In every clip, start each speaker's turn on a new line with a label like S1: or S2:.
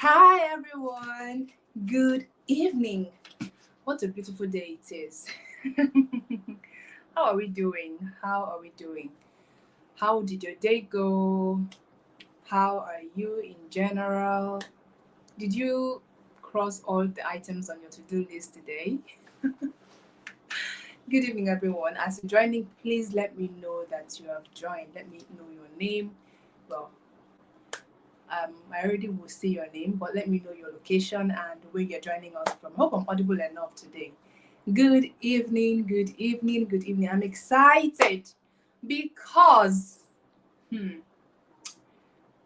S1: Hi everyone. Good evening. What a beautiful day it is. How are we doing? How are we doing? How did your day go? How are you in general? Did you cross all the items on your to-do list today? Good evening everyone. As you're joining, please let me know that you have joined. Let me know your name. Well, I already will see your name, but let me know your location and where you're joining us from. Hope I'm audible enough today. Good evening, good evening, good evening. I'm excited because hmm,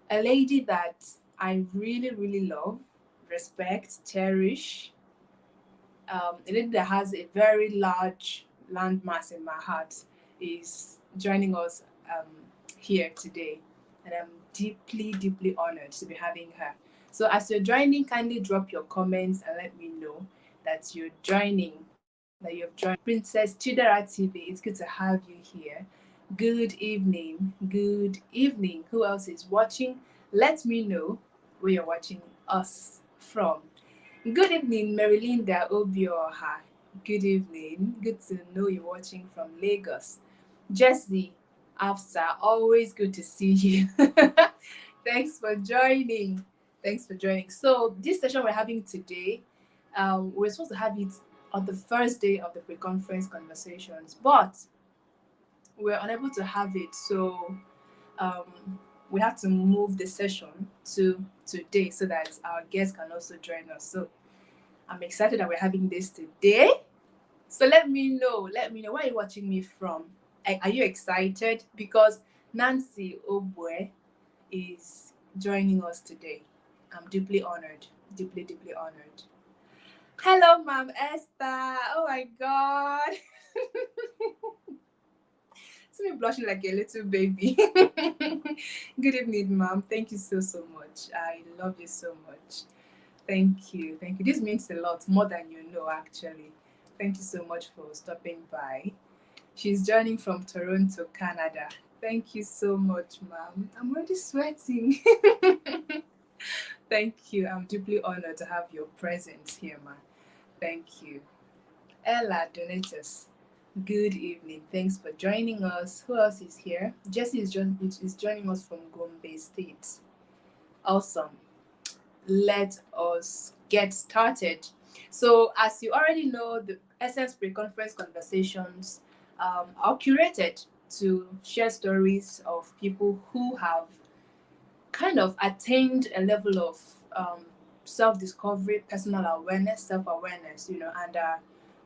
S1: a lady that I really, really love, respect, cherish, a lady that has a very large landmass in my heart is joining us here today. And I'm deeply, deeply honored to be having her. So as you're joining, kindly drop your comments and let me know that you're joining, that you've joined Princess Chidera TV. It's good to have you here. Good evening. Good evening. Who else is watching? Let me know where you're watching us from. Good evening, Marilinda Obioha. Good evening. Good to know you're watching from Lagos. Jesse Afsa, always good to see you. Thanks for joining. Thanks for joining. So, this session we're having today, we're supposed to have it on the first day of the pre-conference conversations, but we're unable to have it. So, we have to move the session to today so that our guests can also join us. So, I'm excited that we're having this today. So let me know where are you watching me from? Are you excited? Because Nancy Obwe is joining us today. I'm deeply honored, deeply, deeply honored. Hello, Ma'am Esther. Oh my God. See me blushing like a little baby. Good evening, Ma'am. Thank you so, so much. I love you so much. Thank you. Thank you. This means a lot, more than you know, actually. Thank you so much for stopping by. She's joining from Toronto, Canada. Thank you so much, ma'am. I'm already sweating. Thank you. I'm deeply honored to have your presence here, ma'am. Thank you. Ella Donatus. Good evening. Thanks for joining us. Who else is here? Jesse is joining us from Gombe State. Awesome. Let us get started. So, as you already know, the Essence Pre-Conference Conversations are curated to share stories of people who have kind of attained a level of self-discovery, personal awareness, self-awareness, and are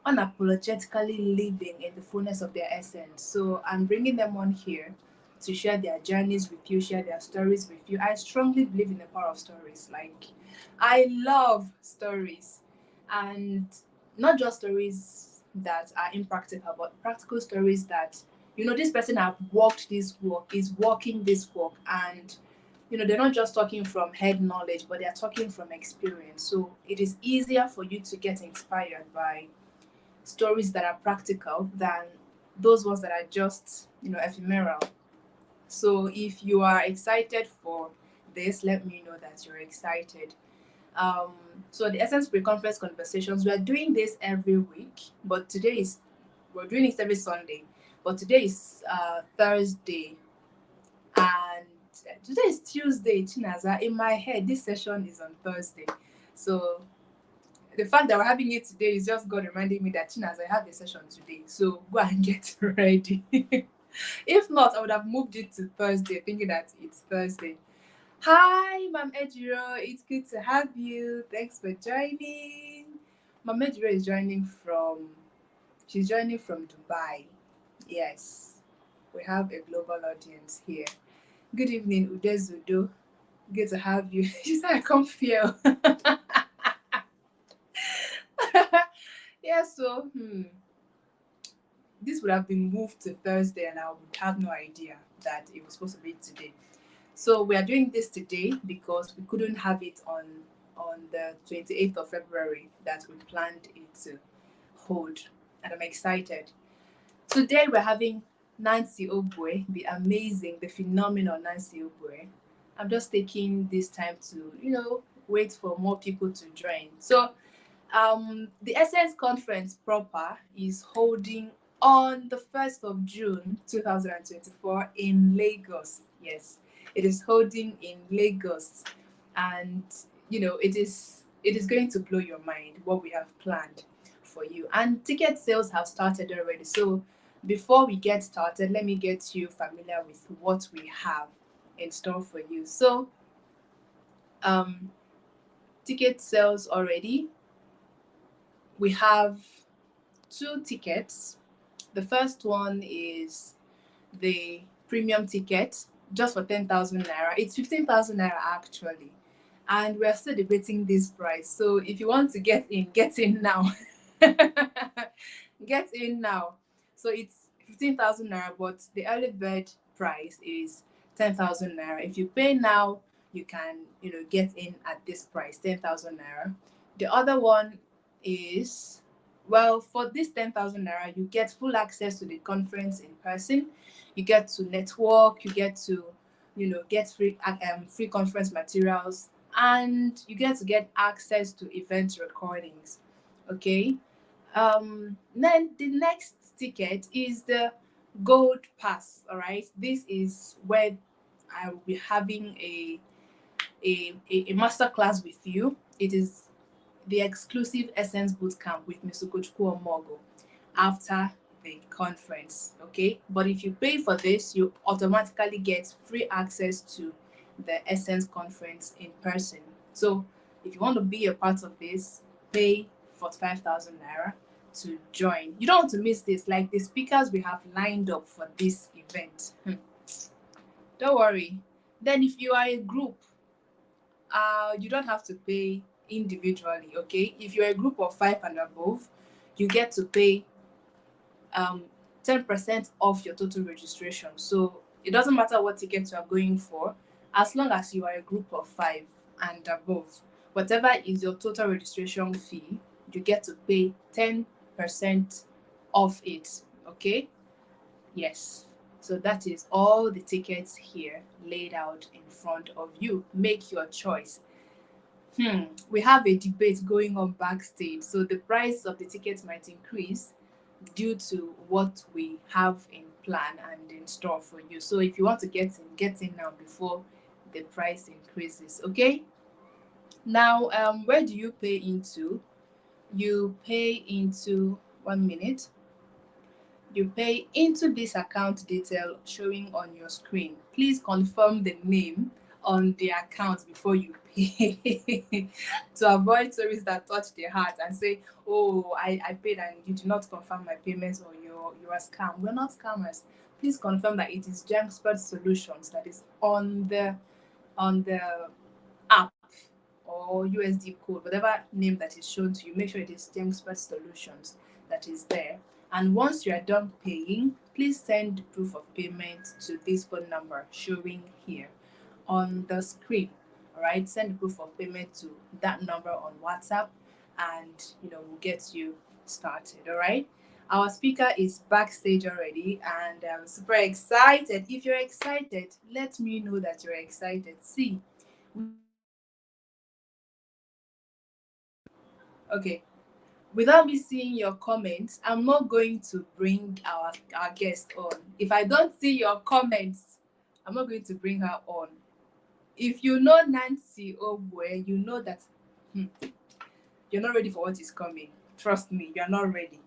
S1: unapologetically living in the fullness of their essence. So I'm bringing them on here to share their journeys with you, share their stories with you. I strongly believe in the power of stories. Like, I love stories, and not just stories that are impractical, but practical stories that this person have walked this walk, is walking this walk, and they're not just talking from head knowledge, but they're talking from experience. So it is easier for you to get inspired by stories that are practical than those ones that are just ephemeral. So if you are excited for this, let me know that you're excited. um so the Essence Pre-Conference Conversations, we are doing this every week, but we're doing this every Sunday, but today is Thursday, and today is Tuesday. Chinaza, in my head this session is on Thursday. So the fact that we're having it today is just God reminding me that, Chinaza, I have a session today, so go and get ready. If not, I would have moved it to Thursday, thinking that it's Thursday. Hi, Mam Ejiro. It's good to have you. Thanks for joining. Mam Ejiro is she's joining from Dubai. Yes, we have a global audience here. Good evening, Udezudo. Good to have you. She said I can't feel. Yeah, so this would have been moved to Thursday, and I would have no idea that it was supposed to be today. So we are doing this today because we couldn't have it on the 28th of February that we planned it to hold, and I'm excited. Today we're having Nancy Obwe, the amazing, the phenomenal Nancy Obwe. I'm just taking this time to wait for more people to join. So the Essence Conference proper is holding on the 1st of June 2024 in Lagos. Yes, it is holding in Lagos. And it is going to blow your mind what we have planned for you. And ticket sales have started already. So before we get started, let me get you familiar with what we have in store for you. So um ticket sales already. We have 2 tickets. The first one is the premium ticket, just for 10,000 naira. It's 15,000 naira actually. And we're still debating this price. So if you want to get in now. Get in now. So it's 15,000 naira, but the early bird price is 10,000 naira. If you pay now, you can, get in at this price, 10,000 naira. The other one is, well, for this 10,000 naira, you get full access to the conference in person. You get to network, you get to, get free conference materials, and you get access to event recordings. Okay. Then the next ticket is the gold pass. All right. This is where I will be having a master class with you. It is the exclusive Essence Bootcamp with Mr. Kochukwu Omogo after the conference. Okay, but if you pay for this, you automatically get free access to the Essence conference in person. So if you want to be a part of this, pay 45,000 naira to join. You don't want to miss this, like the speakers we have lined up for this event. Don't worry. Then if you are a group, you don't have to pay individually. Okay, if you're a group of 5 and above, you get to pay 10% off your total registration. So it doesn't matter what ticket you are going for, as long as you are a group of 5 and above, whatever is your total registration fee, you get to pay 10% off it. Okay, yes. So that is all the tickets here laid out in front of you. Make your choice. We have a debate going on backstage, so the price of the tickets might increase due to what we have in plan and in store for you. So if you want to get in now before the price increases. Okay. Now, where do you pay into? You pay into 1 minute. You pay into this account detail showing on your screen. Please confirm the name on the account before you pay to avoid stories that touch the heart and say, oh, I paid and you do not confirm my payments, or you're a scam. We're not scammers. Please confirm that it is Gemspert Solutions that is on the app, or USD code, whatever name that is shown to you. Make sure it is Gemspert Solutions that is there. And once you are done paying, please send proof of payment to this phone number showing here on the screen. All right, send proof of payment to that number on WhatsApp, and we'll get you started. All right. Our speaker is backstage already, and I'm super excited. If you're excited, let me know that you're excited. See, okay. Without me seeing your comments, I'm not going to bring our guest on. If I don't see your comments, I'm not going to bring her on. If you know Nancy Obwe, you know that you're not ready for what is coming. Trust me, you're not ready.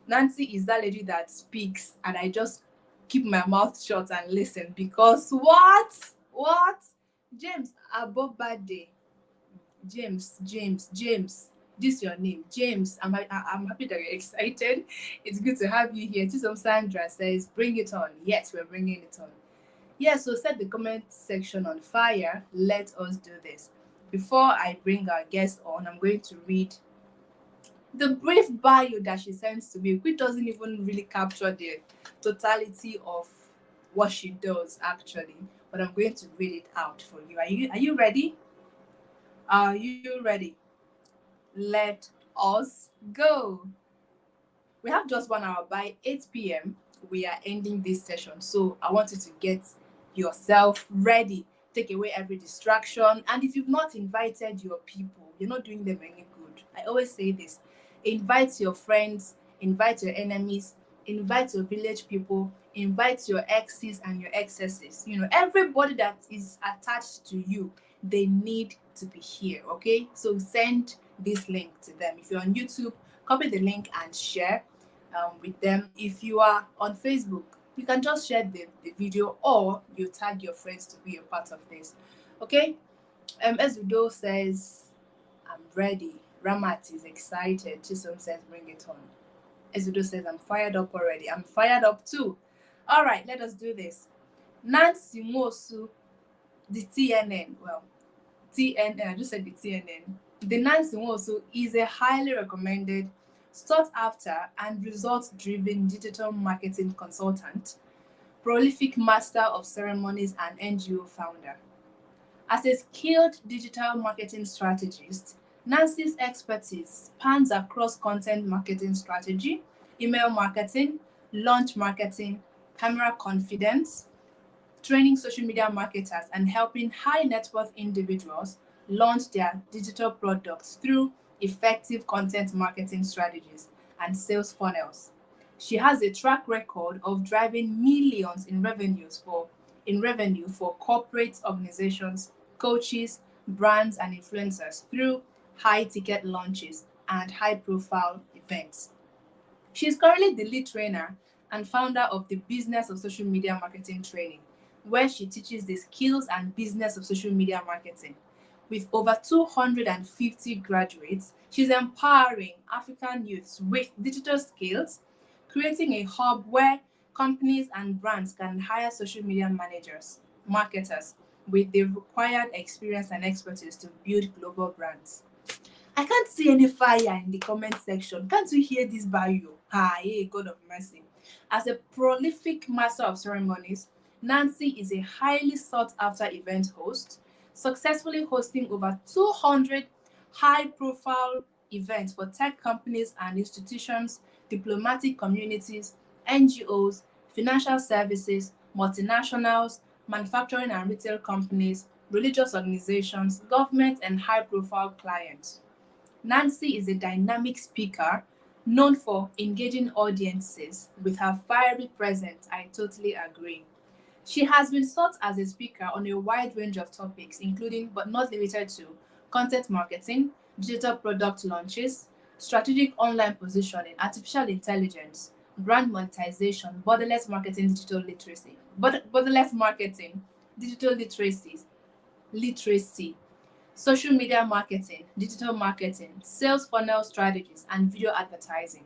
S1: Nancy is that lady that speaks, and I just keep my mouth shut and listen, because what? James Abobade. James. This your name, James. I'm happy that you're excited. It's good to have you here. Chisom Sandra says, bring it on. Yes, we're bringing it on. Yeah, so set the comment section on fire. Let us do this. Before I bring our guest on, I'm going to read the brief bio that she sends to me, which doesn't even really capture the totality of what she does actually. But I'm going to read it out for you. Are you ready? Are you ready? Let us go. We have just 1 hour. By 8 p.m., we are ending this session. So I want you to get yourself ready. take away every distraction. And if you've not invited your people, you're not doing them any good. I always say this: invite your friends, invite your enemies, invite your village people, invite your exes and your excesses. Everybody that is attached to you, they need to be here. Okay, so send this link to them. If you're on YouTube, copy the link and share with them. If you are on Facebook, you can just share the video, or you tag your friends to be a part of this. Okay. Ezudo says, I'm ready. Ramat is excited. Chisom says, bring it on. Ezudo says, I'm fired up already. I'm fired up too. All right, let us do this. Nwosu, the TNN. Well, TNN, I just said the TNN. The Nwosu is a highly recommended, sought after, and results driven digital marketing consultant, prolific master of ceremonies, and NGO founder. As a skilled digital marketing strategist, Nancy's expertise spans across content marketing strategy, email marketing, launch marketing, camera confidence, training social media marketers, and helping high net worth individuals launch their digital products through effective content marketing strategies and sales funnels. She has a track record of driving millions in revenue for corporate organizations, coaches, brands, and influencers through high ticket launches and high profile events. She is currently the lead trainer and founder of the Business of Social Media Marketing Training, where she teaches the skills and business of social media marketing. With over 250 graduates, she's empowering African youths with digital skills, creating a hub where companies and brands can hire social media managers, marketers with the required experience and expertise to build global brands. I can't see any fire in the comment section. Can't you hear this bio? Hey, God of mercy. As a prolific master of ceremonies, Nancy is a highly sought after event host, successfully hosting over 200 high profile events for tech companies and institutions, diplomatic communities, NGOs, financial services, multinationals, manufacturing and retail companies, religious organizations, government, and high profile clients. Nancy is a dynamic speaker known for engaging audiences with her fiery presence. I totally agree. She has been sought as a speaker on a wide range of topics, including but not limited to content marketing, digital product launches, strategic online positioning, artificial intelligence, brand monetization, borderless marketing, digital literacy, social media marketing, digital marketing, sales funnel strategies, and video advertising.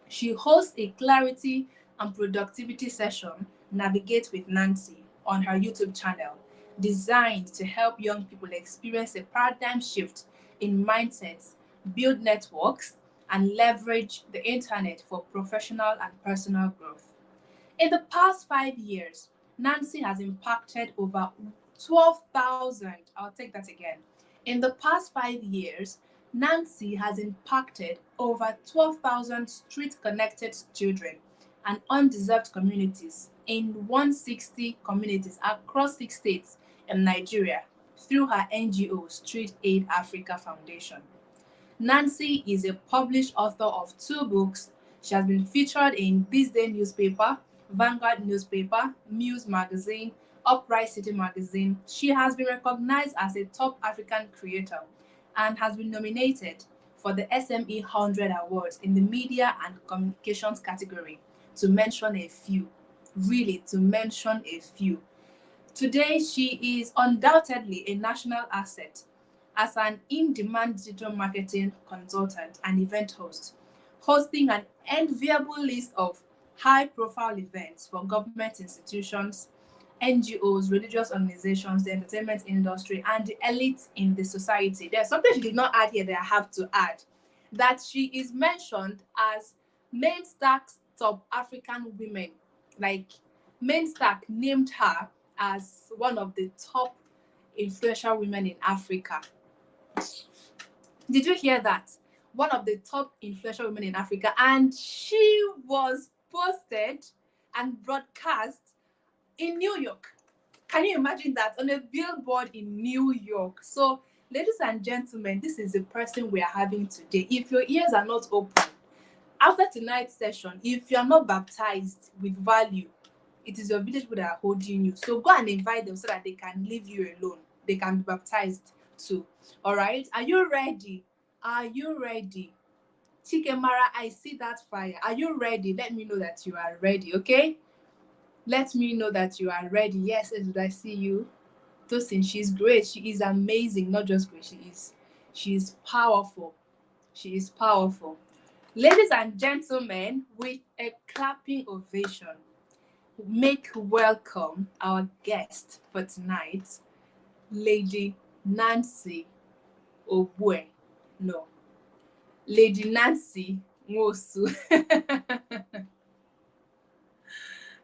S1: She hosts a clarity and productivity session, Navigate with Nancy, on her YouTube channel, designed to help young people experience a paradigm shift in mindsets, build networks, and leverage the internet for professional and personal growth. In the past 5 years, Nancy has impacted over 12,000. I'll take that again. In the past 5 years, Nancy has impacted over 12,000 street connected children and undeserved communities in 160 communities across 6 states in Nigeria through her NGO Street Aid Africa Foundation. Nancy is a published author of 2 books. She has been featured in This Day newspaper, Vanguard newspaper, Muse magazine, Upright City magazine. She has been recognized as a top African creator and has been nominated for the SME 100 Awards in the media and communications category, to mention a few. Really, to mention a few. Today, she is undoubtedly a national asset as an in-demand digital marketing consultant and event host, hosting an enviable list of high-profile events for government institutions, NGOs, religious organizations, the entertainment industry, and the elites in the society. There's something she did not add here that I have to add, that she is mentioned as Mainstack's top African women. Like, Mainstack named her as one of the top influential women in Africa. Did you hear that? One of the top influential women in Africa, and she was posted and broadcast in New York. Can you imagine that on a billboard in New York? So, ladies and gentlemen, this is the person we are having today. If your ears are not open after tonight's session, if you are not baptized with value, it is your village people that are holding you. So go and invite them so that they can leave you alone. They can be baptized too. All right. Are you ready? Are you ready? Chikemara, I see that fire. Are you ready? Let me know that you are ready. Okay. Let me know that you are ready. Yes, did I see you? Tosin, she's great. She is amazing. Not just great, she is powerful. She is powerful. Ladies and gentlemen, with a clapping ovation, make welcome our guest for tonight, Lady Nancy Obue. No, Lady Nancy Nwosu.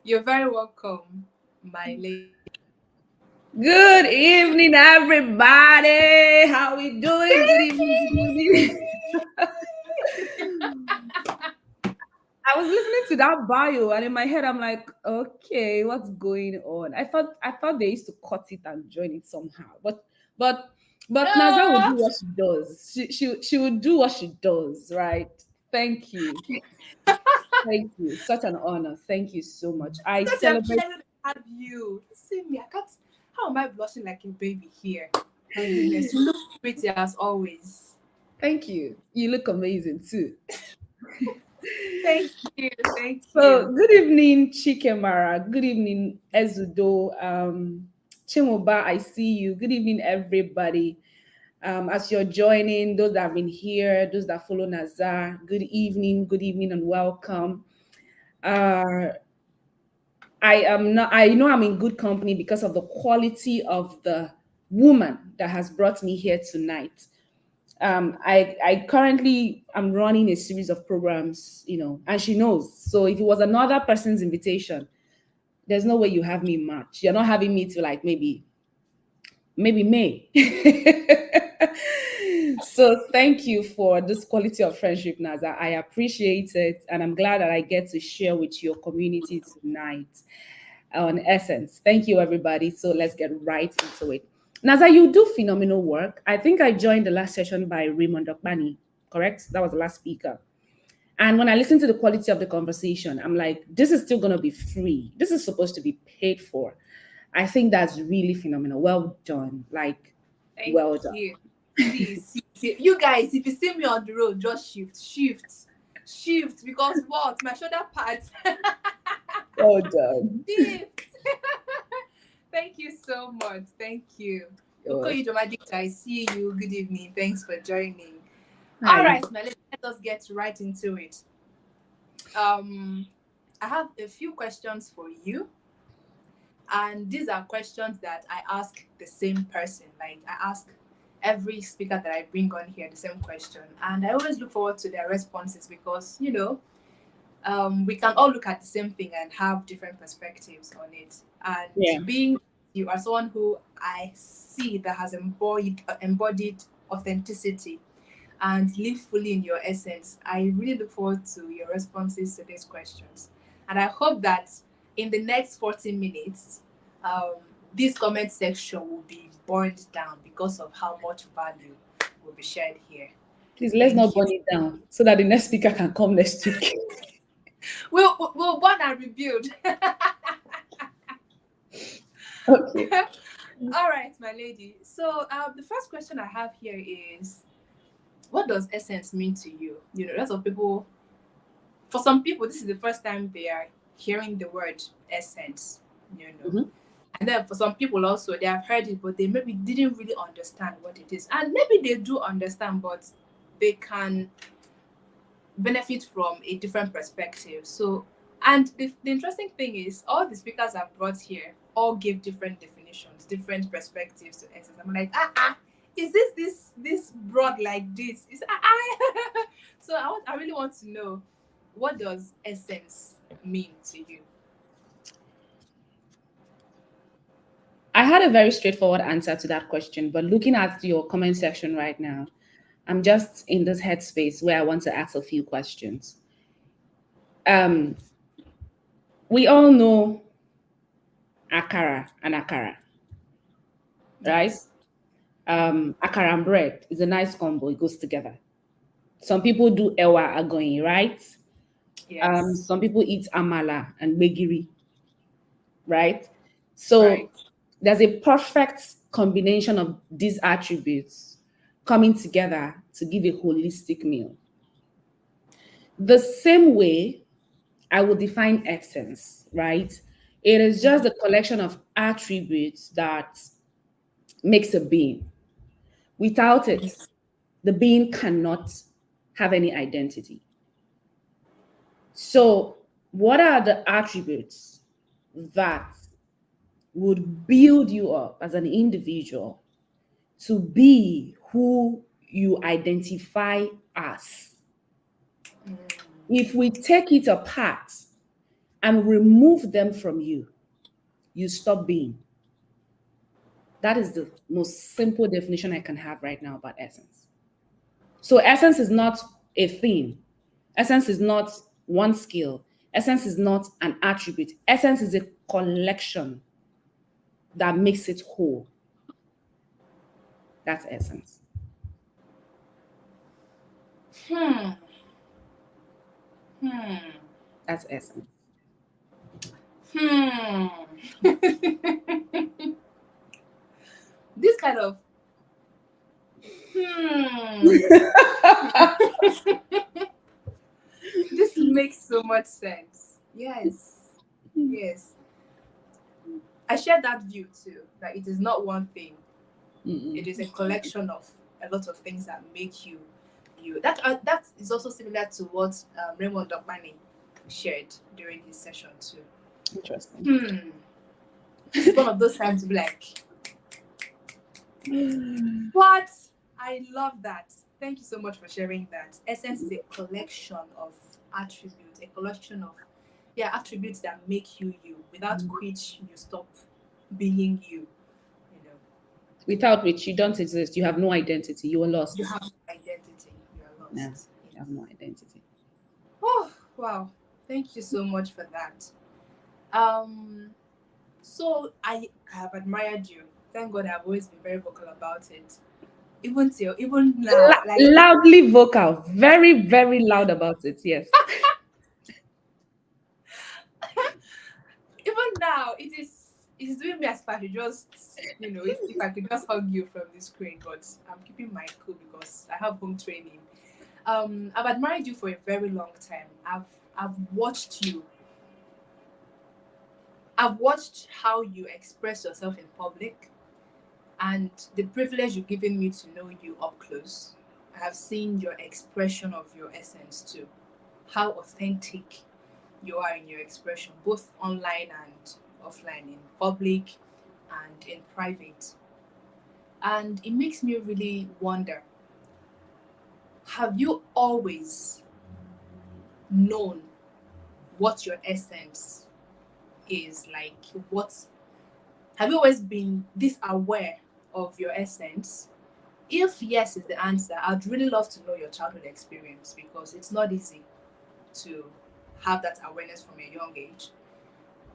S1: You're very welcome, my lady.
S2: Good evening, everybody. How we doing? Good evening. Good evening. I was listening to that bio, and in my head, I'm like, okay, what's going on? I thought they used to cut it and join it somehow, but but Naza will
S1: No,
S2: do what she does. She will do what she does, right? Thank you, thank you. Such an honor. Thank you so much. I
S1: such a
S2: celebrate.
S1: pleasure to have you. See me, I can't. How am I blushing like a baby here? My goodness, you look pretty as always.
S2: Thank you. You look amazing too.
S1: Thank you, thank you.
S2: So, good evening, Chikemara. Good evening, Ezudo. Chimoba, I see you. Good evening, everybody. As you're joining, those that have been here, those that follow Nazar, good evening, and welcome. Uh, I am not. I know I'm in good company because of the quality of the woman that has brought me here tonight. I currently am running a series of programs, and she knows. So if it was another person's invitation, there's no way you have me March. You're not having me to like maybe May. So thank you for this quality of friendship, Naza. I appreciate it, and I'm glad that I get to share with your community tonight on Essence. Thank you, everybody. So let's get right into it. Naza, you do phenomenal work. I think I joined the last session by Raymond Okbani, correct? That was the last speaker. And when I listen to the quality of the conversation, I'm like, this is still going to be free. This is supposed to be paid for. I think that's really phenomenal. Well done. Like,
S1: Thank
S2: well done.
S1: you. See, you guys, if you see me on the road, just shift, because what? My shoulder pads
S2: Well done.
S1: shift. Thank you so much. Thank you.
S2: You're welcome.
S1: Okay, dramatic. I see you. Good evening. Thanks for joining. All
S2: Hi.
S1: right, Melissa, let us get right into it. Um, I have a few questions for you, and these are questions that I ask the same person. Like I ask every speaker that I bring on here the same question, and I always look forward to their responses because we can all look at the same thing and have different perspectives on it.
S2: Yeah.
S1: And being you are someone who I see that has embodied authenticity and live fully in your essence, I really look forward to your responses to these questions. And I hope that in the next 40 minutes, um, this comment section will be burned down because of how much value will be shared here.
S2: Please, let's not
S1: Thank you.
S2: burn it down so that the next speaker can come next week.
S1: We'll burn and rebuild.
S2: Okay.
S1: All right, my lady. So the first question I have here is, what does essence mean to you? Lots of people, for some people, this is the first time they are hearing the word essence, you know.
S2: Mhm.
S1: And then for some people also, they have heard it, but they maybe didn't really understand what it is. And maybe they do understand, but they can benefit from a different perspective. So, and the interesting thing is, all the speakers I've brought here all give different definitions, different perspectives to essence. I'm like, is this broad like this? Is so I really want to know, what does essence mean to you?
S2: I had a very straightforward answer to that question, but looking at your comment section right now, I'm just in this headspace where I want to ask a few questions. Um, we all know akara and akara, right?
S1: Yes. Mm-hmm.
S2: Akara and bread is a nice combo. It goes together. Some people do ewa agoyin, right?
S1: Yes.
S2: Some people eat amala and begiri, right?
S1: Right.
S2: So there's a perfect combination of these attributes coming together to give a holistic meal. The same way I would define essence, right? It is just
S1: Mm-hmm.
S2: the collection of attributes that makes a being. Without it,
S1: Mm-hmm.
S2: the being cannot have any identity. So, what are the attributes that would build you up as an individual to be who you identify as? If we take it apart and remove them from you, you stop being. That is the most simple definition I can have right now about essence. So, essence is not a thing, essence is not one skill, essence is not an attribute, essence is a collection that makes it whole. That's essence.
S1: Hmm. Hmm.
S2: That's essence.
S1: Hmm. This kind of hmm. This makes so much sense. Yes. Yes. I share that view too. That it is not one thing. It
S2: Mm-mm.
S1: is a collection of a lot of things that make you you. That is also similar to what Raymond Dokmani shared during his session too.
S2: Interesting.
S1: Hmm. This is one of those times to be like, what? I love that. Thank you so much for sharing that. Essence is a collection of attributes, a collection of attributes that make you you, without which you stop being you. You know,
S2: Without which you don't exist, you have no identity, you are
S1: you
S2: lost.
S1: have no identity. You are
S2: Yeah,
S1: lost.
S2: you have no identity.
S1: Oh wow! Thank you so much for that. Um, so I have admired you. Thank God I've always been very vocal about it. Even till even now, like
S2: Loudly vocal, very, very loud about it. Yes.
S1: even now it is doing me as if I should just if I could just hug you from the screen, but I'm keeping my cool because I have home training. I've admired you for a very long time. I've watched you. I've watched how you express yourself in public, and the privilege you've given me to know you up close. I have seen your expression of your essence too. How authentic you are in your expression, both online and offline, in public and in private. And it makes me really wonder, have you always known what your essence is? Like, what have you always been this aware of your essence? If yes is the answer, I'd really love to know your childhood experience because it's not easy to have that awareness from a young age.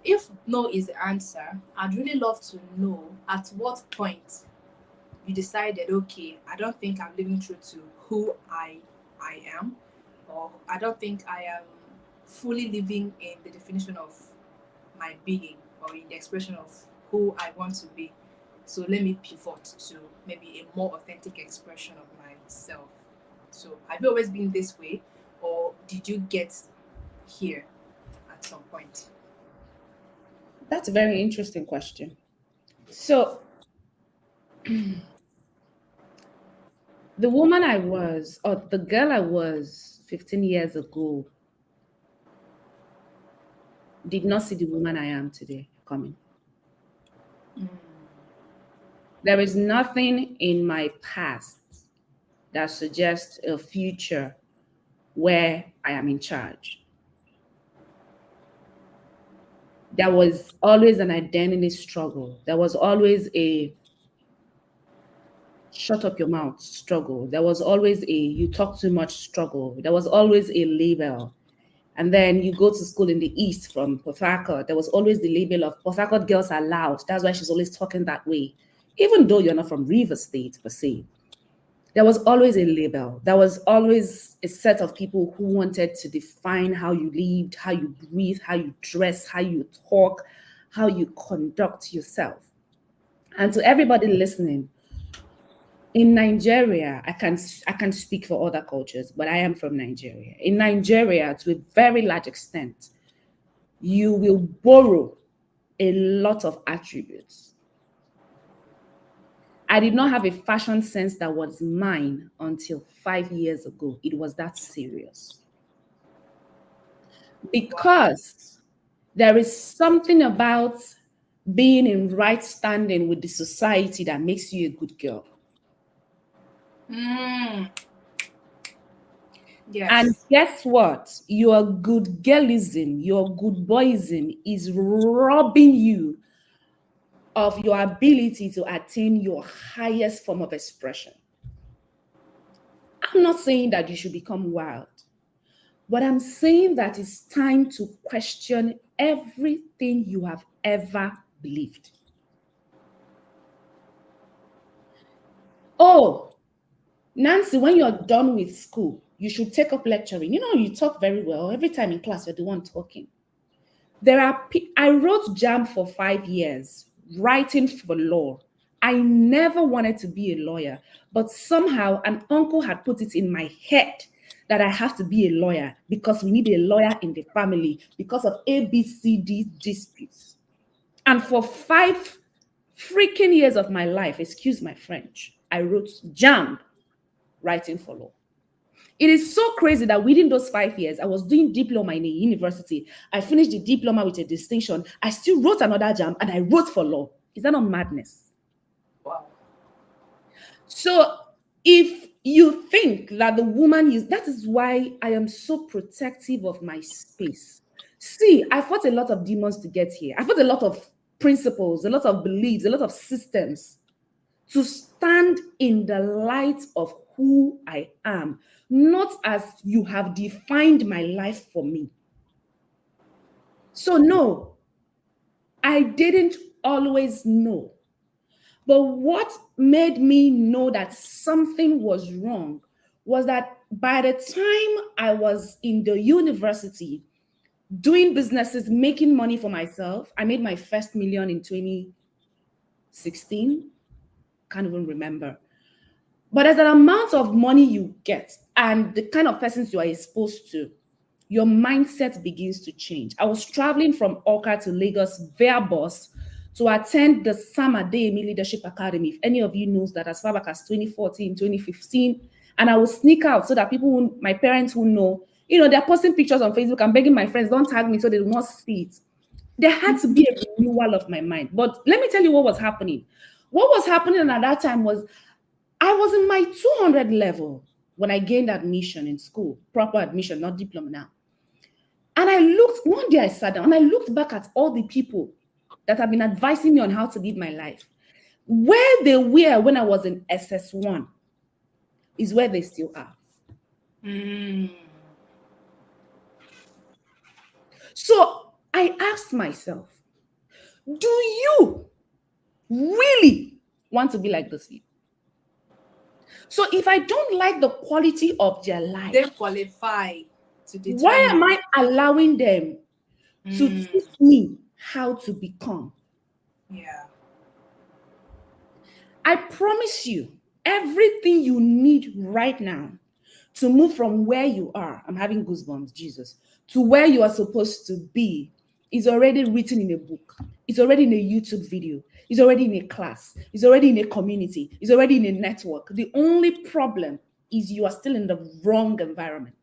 S1: If no is the answer, I'd really love to know at what point you decided, okay, I don't think I'm living true to who I am, or I don't think I am fully living in the definition of my being or in the expression of who I want to be. So let me pivot to maybe a more authentic expression of myself. So have you always been this way, or did you get here at some point?
S2: That's a very interesting question. So, the woman I was, or the girl I was 15 years ago, did not see the woman I am today coming.
S1: Mm.
S2: There is nothing in my past that suggests a future where I am in charge. There was always an identity struggle. There was always a shut up your mouth struggle. There was always a you talk too much struggle. There was always a label. And then you go to school in the East from Port Harcourt, there was always the label of Port Harcourt girls are loud. That's why she's always talking that way. Even though you're not from River State per se, there was always a label. There was always a set of people who wanted to define how you lived, how you breathe, how you dress, how you talk, how you conduct yourself. And to everybody listening, in Nigeria, I can speak for other cultures, but I am from Nigeria. In Nigeria, to a very large extent, you will borrow a lot of attributes. I did not have a fashion sense that was mine until 5 years ago. It was that serious.
S1: Wow.
S2: Because there is something about being in right standing with the society that makes you a good girl.
S1: Mm,
S2: And
S1: yes.
S2: guess what? Your good girlism, your good boyism is robbing you of your ability to attain your highest form of expression. I'm not saying that you should become wild, but I'm saying that it's time to question everything you have ever believed. Oh, Nancy, when you're done with school, you should take up lecturing. You know, you talk very well. Every time in class, you're the one talking. I wrote JAM for 5 years, writing for law. I never wanted to be a lawyer, but somehow an uncle had put it in my head that I have to be a lawyer because we need a lawyer in the family because of ABCD disputes. And for 5 freaking years of my life, excuse my French, I wrote JAM, writing for law. It is so crazy that within those 5 years, I was doing diploma in a university. I finished the diploma with a distinction. I still wrote another JAM and I wrote for law. Is that not madness?
S1: Wow.
S2: So if you think that the woman is, that is why I am so protective of my space. See, I fought a lot of demons to get here. I fought a lot of principles, a lot of beliefs, a lot of systems to stand in the light of who I am, not as you have defined my life for me. So, no, I didn't always know. But what made me know that something was wrong was that by the time I was in the university doing businesses, making money for myself, I made my first million in 2016. Can't even remember. But there's an amount of money you get and the kind of persons you are exposed to, your mindset begins to change. I was traveling from Oka to Lagos via bus to attend the Sam Adeyemi Leadership Academy. If any of you knows that, as far back as 2014, 2015, and I will sneak out so that people, my parents who know, they're posting pictures on Facebook. I'm begging my friends, don't tag me so they will not see it. There had to be a renewal of my mind. But let me tell you what was happening. What was happening at that time was I was in my 200 level when I gained admission in school, proper admission, not diploma now. And one day I sat down and I looked back at all the people that have been advising me on how to live my life. Where they were when I was in SS1 is where they still are.
S1: Mm.
S2: So I asked myself, do you really want to be like this people? So if I don't like the quality of their life,
S1: They qualify to
S2: why am
S1: determine.
S2: I allowing them to
S1: Mm.
S2: teach me how to become?
S1: Yeah.
S2: I promise you, everything you need right now to move from where you are, I'm having goosebumps, Jesus, to where you are supposed to be is already written in a book. It's already in a YouTube video. It's already in a class. It's already in a community. It's already in a network. The only problem is you are still in the wrong environment.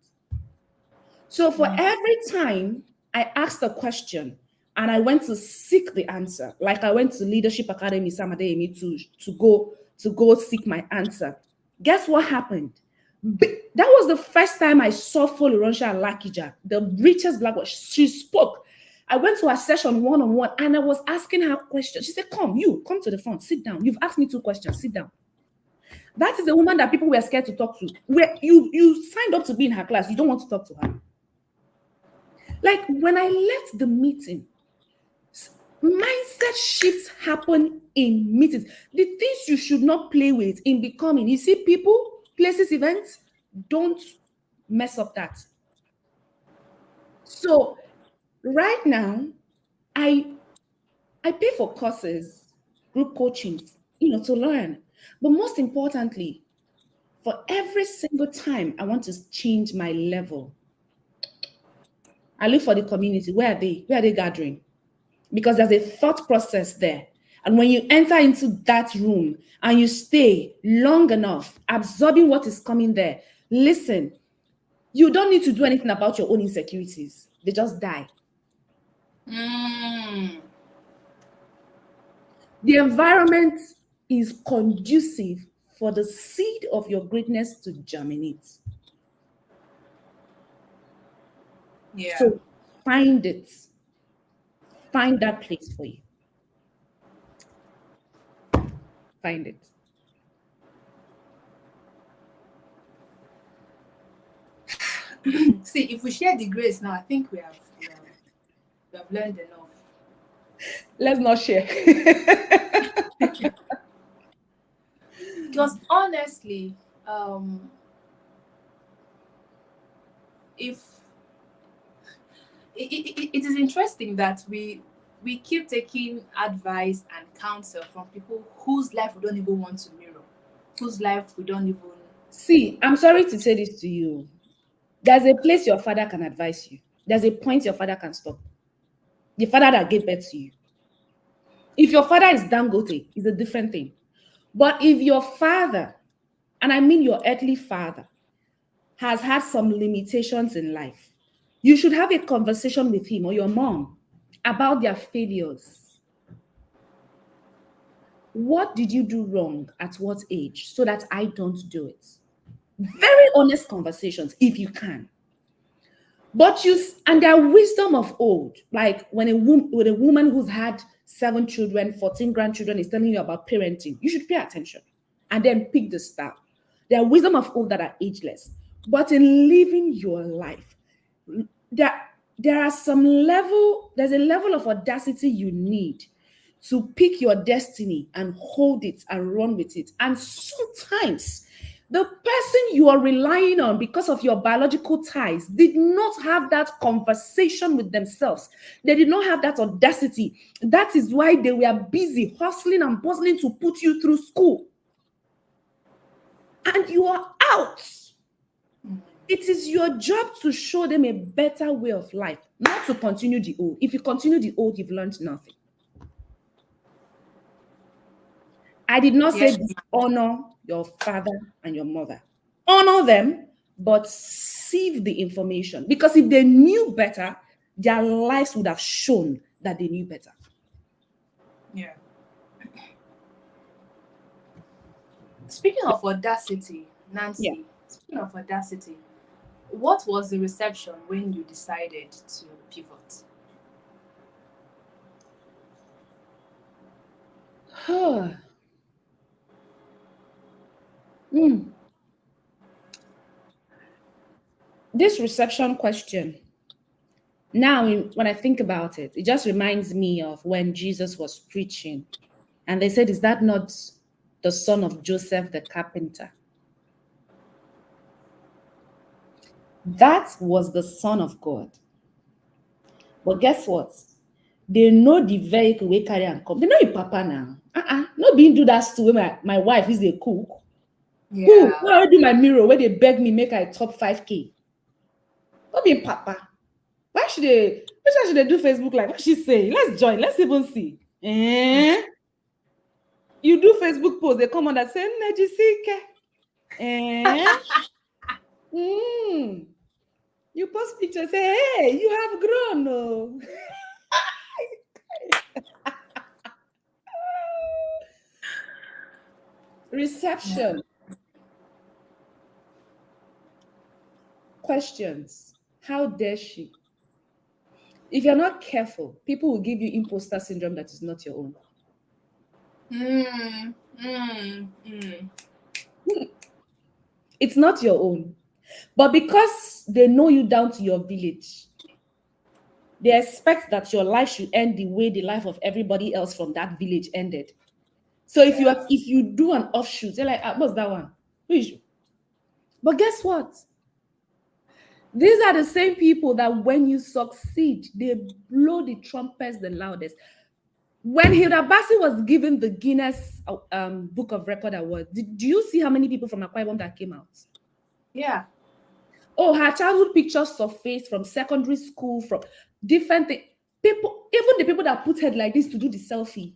S2: So for
S1: Mm.
S2: every time I asked a question and I went to seek the answer, like I went to Leadership Academy Samadeyemi to go seek my answer. Guess what happened? That was the first time I saw Foloronsha Lakija, the richest black woman. She spoke. I went to her session one-on-one and I was asking her questions. She said, come to the front, sit down. You've asked me 2 questions, sit down. That is the woman that people were scared to talk to. Where you signed up to be in her class, you don't want to talk to her. Like when I left the meeting, mindset shifts happen in meetings. The things you should not play with in becoming. You see, people, places, events, don't mess up that. So right now, I I pay for courses, group coachings, to learn. But most importantly, for every single time I want to change my level, I look for the community. Where are they? Where are they gathering? Because there's a thought process there. And when you enter into that room and you stay long enough, absorbing what is coming there, listen, you don't need to do anything about your own insecurities. They just die.
S1: Mm.
S2: The environment is conducive for the seed of your greatness to germinate.
S1: Yeah.
S2: So find it. Find that place for you. Find it.
S1: See, if we share the grace now, I think we have learned enough.
S2: Let's not share.
S1: Because honestly, if it is interesting that we keep taking advice and counsel from people whose life we don't even want to mirror, whose life we don't even.
S2: See, I'm sorry to say this to you. There's a place your father can advise you. There's a point your father can stop. The father that gave birth to you. If your father is Dangote, it's a different thing. But if your father, and I mean your earthly father, has had some limitations in life, you should have a conversation with him or your mom about their failures. What did you do wrong at what age so that I don't do it? Very honest conversations if you can. But and their wisdom of old, like when a woman who's had 7 children, 14 grandchildren is telling you about parenting, you should pay attention and then pick the style. There are wisdom of old that are ageless. But in living your life, there's a level of audacity you need to pick your destiny and hold it and run with it. And sometimes the person you are relying on because of your biological ties did not have that conversation with themselves. They did not have that audacity. That is why they were busy hustling and bustling to put you through school. And you are out. It is your job to show them a better way of life, not to continue the old. If you continue the old, you've learned nothing. I did not say
S1: Yes.
S2: dishonor your father and your mother. Honor them, but sieve the information. Because if they knew better, their lives would have shown that they knew better.
S1: Yeah. Speaking of audacity,
S2: Yeah.
S1: Nancy, speaking of audacity, what was the reception when you decided to pivot?
S2: This reception question, now when I think about it, it just reminds me of when Jesus was preaching and they said, is that not the son of Joseph the carpenter? That was the Son of God. But guess what? They know the vehicle we carry and come. They know your papa now. No being do that to my wife is a cook. Who?
S1: Yeah.
S2: Why do my mirror where they beg me make I top 5K? Not being papa. Why should they do Facebook Live? What she say? Let's join. Let's even see. You do Facebook post, they come on that say, Nejisike. You post picture, say, hey, you have grown. Oh. Reception. Questions. How dare she? If you're not careful, people will give you imposter syndrome that is not your own. It's not your own. But because they know you down to your village, They expect that your life should end the way the life of everybody else from that village ended. So
S1: Yeah.
S2: if you do an offshoot, they're like, what's that one? Who is you? But guess what? These are the same people that when you succeed, they blow the trumpets the loudest. When Hilda Bassi was given the Guinness Book of Record Award, do you see how many people from Akwa Ibom that came out?
S1: Yeah.
S2: Oh, her childhood pictures surfaced from secondary school, from different things. People, even the people that put head like this to do the selfie.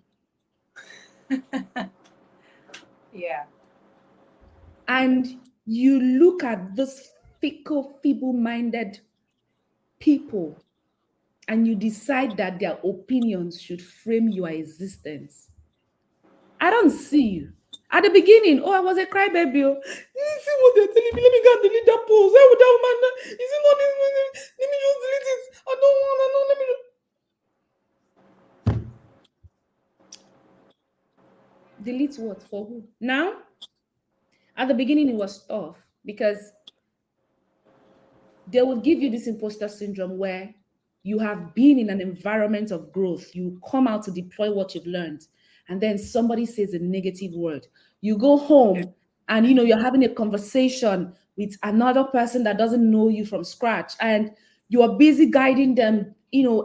S1: Yeah.
S2: And you look at those fickle, feeble-minded people and you decide that their opinions should frame your existence. I don't see you. At the beginning, oh, I was a crybaby. Oh. You see what they're telling me? Let me go and delete that post. Why would that woman? Is it not this? Let me just delete it. I don't want to know. Let me delete what? For who? Now, at the beginning, it was tough because they will give you this imposter syndrome where you have been in an environment of growth. You come out to deploy what you've learned, and then somebody says a negative word. You go
S1: Yeah.
S2: home and you're having a conversation with another person that doesn't know you from scratch, and you are busy guiding them,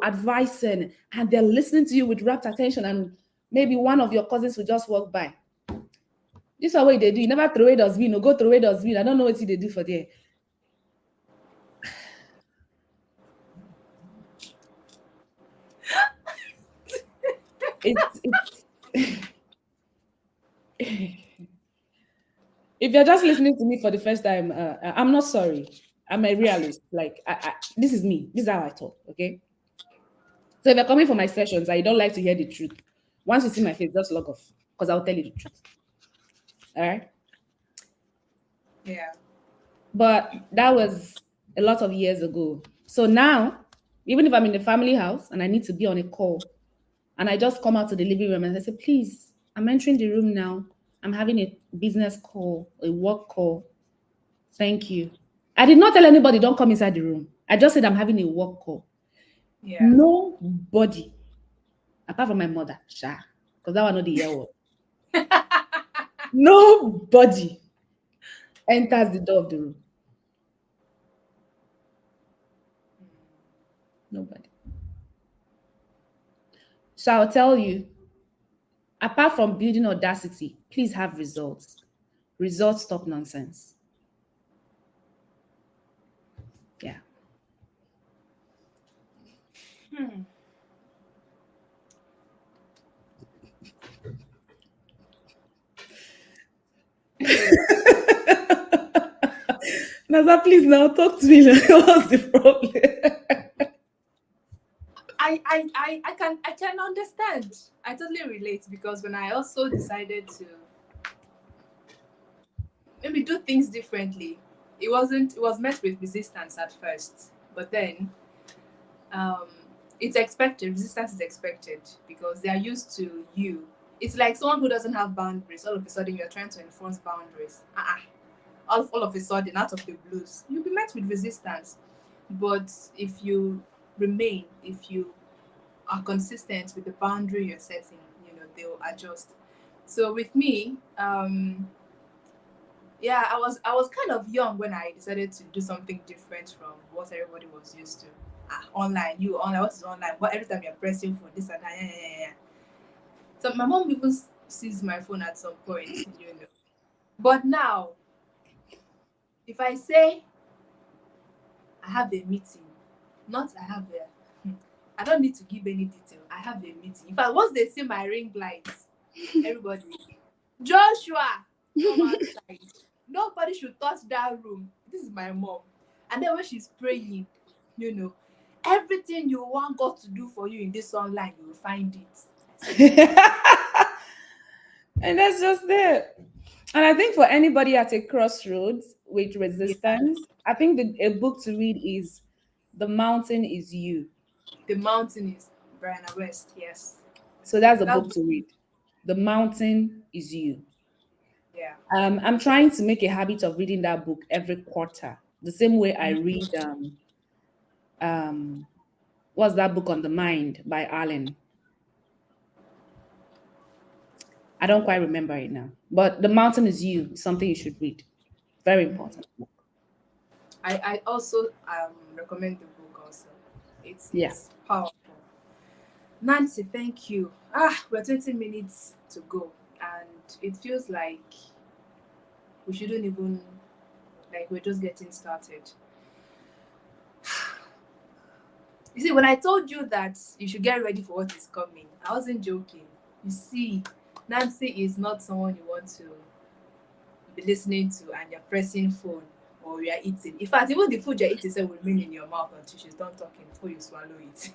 S2: advising, and they're listening to you with rapt attention. And maybe one of your cousins will just walk by. This is what they do. You never throw away dustbin, or go throw away dustbin. I don't know what they do for there. It's if you're just listening to me for the first time, I'm not sorry. I'm a realist. Like, this is me. This is how I talk. Okay. So if you're coming for my sessions and you don't like to hear the truth, once you see my face, just log off because I'll tell you the truth. All right.
S1: Yeah.
S2: But that was a lot of years ago. So now, even if I'm in the family house and I need to be on a call, and I just come out to the living room and I say, please, I'm entering the room now. I'm having a business call, a work call. Thank you. I did not tell anybody, don't come inside the room. I just said I'm having a work call.
S1: Yeah.
S2: Nobody, apart from my mother, Sha, because that one not the year word. Nobody enters the door of the room. Nobody. So I'll tell you, apart from building audacity, please have results. Results stop nonsense. Yeah.
S1: Hmm.
S2: Naza, please now talk to me. What's the problem?
S1: I can understand. I totally relate because when I also decided to maybe do things differently, it was met with resistance at first, but then um it's expected. Resistance is expected because they are used to you. It's like someone who doesn't have boundaries. All of a sudden, you're trying to enforce boundaries. All of a sudden, out of the blues, you'll be met with resistance. But if you remain, if you are consistent with the boundary you're setting, they'll adjust. So with me, yeah, I was kind of young when I decided to do something different from what everybody was used to. Online, you online, what is online? What every time you're pressing for this and that, yeah, yeah, yeah, yeah. So my mom even sees my phone at some point. But now, if I say I have a meeting, not I have a, I don't need to give any detail. I have a meeting. In fact, once they see my ring lights, everybody, Joshua, come outside. Nobody should touch that room. This is my mom. And then when she's praying, you know, everything you want God to do for you in this online, you will find it. I said,
S2: And that's just it. And I think for anybody at a crossroads with
S1: yeah,
S2: resistance, I think a book to read is The Mountain Is You.
S1: the mountain is Brian West. Yes,
S2: So that's a
S1: that
S2: book
S1: book,
S2: to read. The Mountain Is You.
S1: yeah,
S2: I'm trying to make a habit of reading that book every quarter, the same way I
S1: mm,
S2: read um, What's that book on the mind by Allen? I don't quite remember it now. But The Mountain is You is something you should read. Very important book.
S1: I also recommend the book also.
S2: Yeah.
S1: It's powerful. Nancy, thank you. We're 20 minutes to go, and it feels like we shouldn't even, like, we're just getting started. You see, when I told you that you should get ready for what is coming, I wasn't joking. You see, Nancy is not someone you want to be listening to and you're pressing phone or you're eating. In fact, even the food you're eating will remain in your mouth until she's done talking before you swallow it.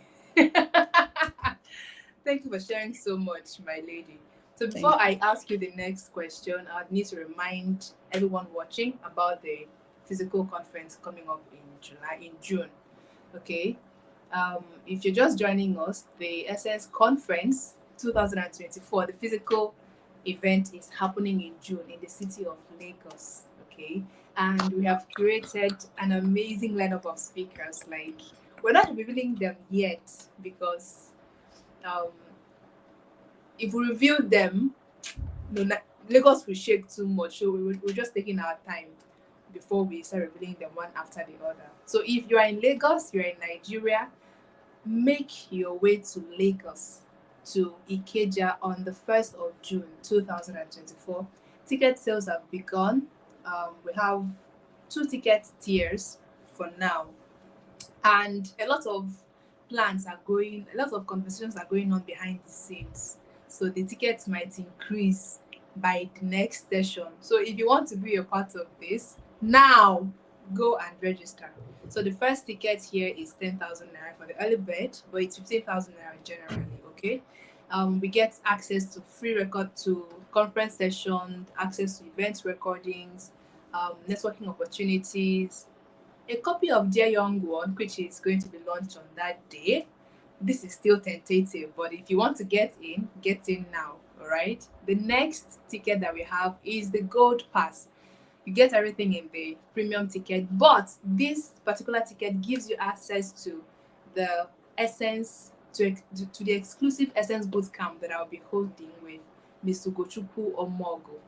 S1: Thank you for sharing so much, my lady. So before
S2: Thank you.
S1: I ask you the next question, I need to remind everyone watching about the physical conference coming up in June. Okay. If you're just joining us, the Essence Conference 2024, the physical event is happening in June in the city of Lagos. Okay. And we have created an amazing lineup of speakers. Like, we're not revealing them yet because um, if we reveal them, Lagos will shake too much. So we're just taking our time before we start revealing them one after the other. So if you are in Lagos, you're in Nigeria, make your way to Lagos, to Ikeja on the 1st of June 2024. Ticket sales have begun. We have two ticket tiers for now, and a lot of conversations are going on behind the scenes. So the tickets might increase by the next session. So if you want to be a part of this, now go and register. So the first ticket here is 10,000 naira for the early bird, but it's 15,000 naira generally. Okay. We get access to free record to conference session, access to event recordings, networking opportunities, a copy of Dear Young One, which is going to be launched on that day. This is still tentative, but if you want to get in now. All right. The next ticket that we have is the Gold Pass. You get everything in the premium ticket, but this particular ticket gives you access to the Essence to the exclusive Essence boot camp that I'll be holding with Mr. Gochukwu Omogo.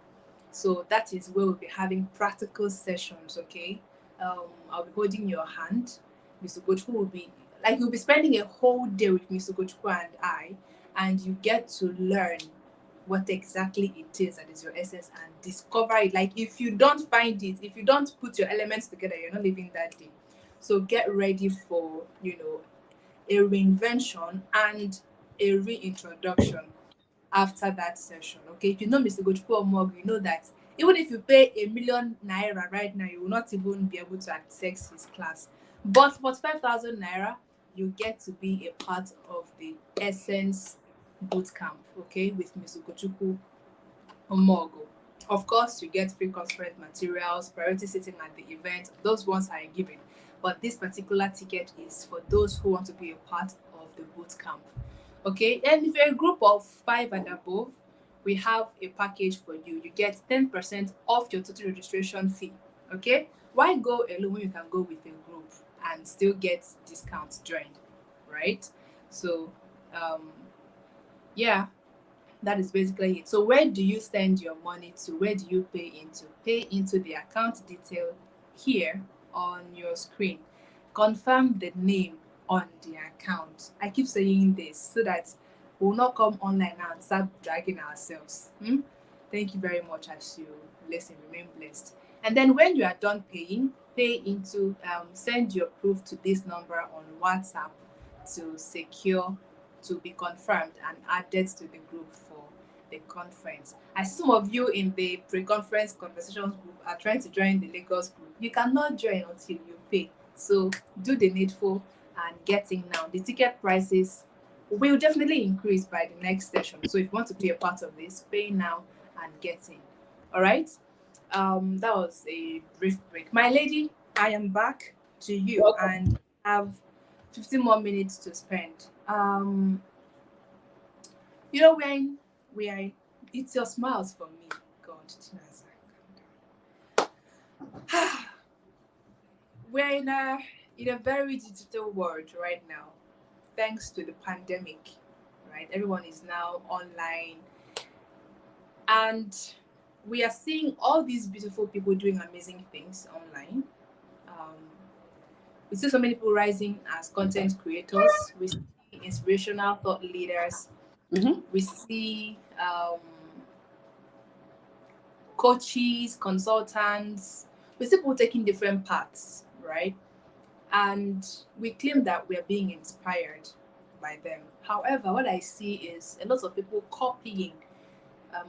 S1: So that is where we'll be having practical sessions, okay? I'll be holding your hand. Mr. Gochukwu will be, like, you'll be spending a whole day with Mr. Gochukwu and I, and you get to learn what exactly it is that is your essence and discover it. Like, if you don't find it, if you don't put your elements together, you're not living that day. So get ready for, a reinvention and a reintroduction after that session. Okay, if you know Mr. Gochukwu Omog, you know that even if you pay 1 million naira right now, you will not even be able to access his class. But for 5,000 naira, you get to be a part of the Essence boot camp, okay, with Mr. Gochukwu Omogo. Of course, you get free conference materials, priority sitting at the event. Those ones are given. But this particular ticket is for those who want to be a part of the boot camp. Okay, and if you're a group of 5 and above, we have a package for you. You get 10% off your total registration fee. Okay, why go alone when you can go with a group and still get discounts joined, right? So, um, yeah, that is basically it. So where do you send your money to? Where do you pay into? Pay into the account detail here on your screen. Confirm the name on the account. I keep saying this so that we'll not come online now and start dragging ourselves. Thank you very much as you listen. Remain blessed. And then when you are done paying, pay into send your proof to this number on WhatsApp to secure to be confirmed and added to the group for the conference. As some of you in the pre-conference conversations group are trying to join the Lagos group, you cannot join until you pay. So do the needful and get in now. The ticket prices will definitely increase by the next session. So if you want to be a part of this, pay now and get in. All right. That was a brief break. My lady, I am back to you
S2: Welcome.
S1: and have 15 more minutes to spend. When we are, it's your smiles for me. God, Chinaza. We're in a very digital world right now. thanks to the pandemic, right? Everyone is now online, and we are seeing all these beautiful people doing amazing things online. Um, we see so many people rising as content creators. We see inspirational thought leaders.
S2: Mm-hmm.
S1: We see coaches, consultants. We see people taking different paths, right? And we claim that we are being inspired by them. However, what I see is a lot of people copying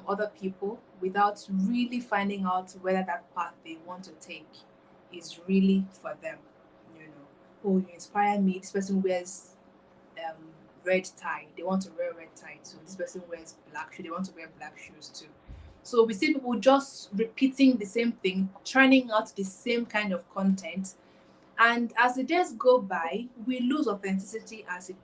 S1: other people without really finding out whether that path they want to take is really for them. You know, oh, you inspire me. This person wears um, red tie. They want to wear red tie too. This person wears black shoe. They want to wear black shoes too. So we see people just repeating the same thing, churning out the same kind of content, and as the days go by, we lose authenticity. As it,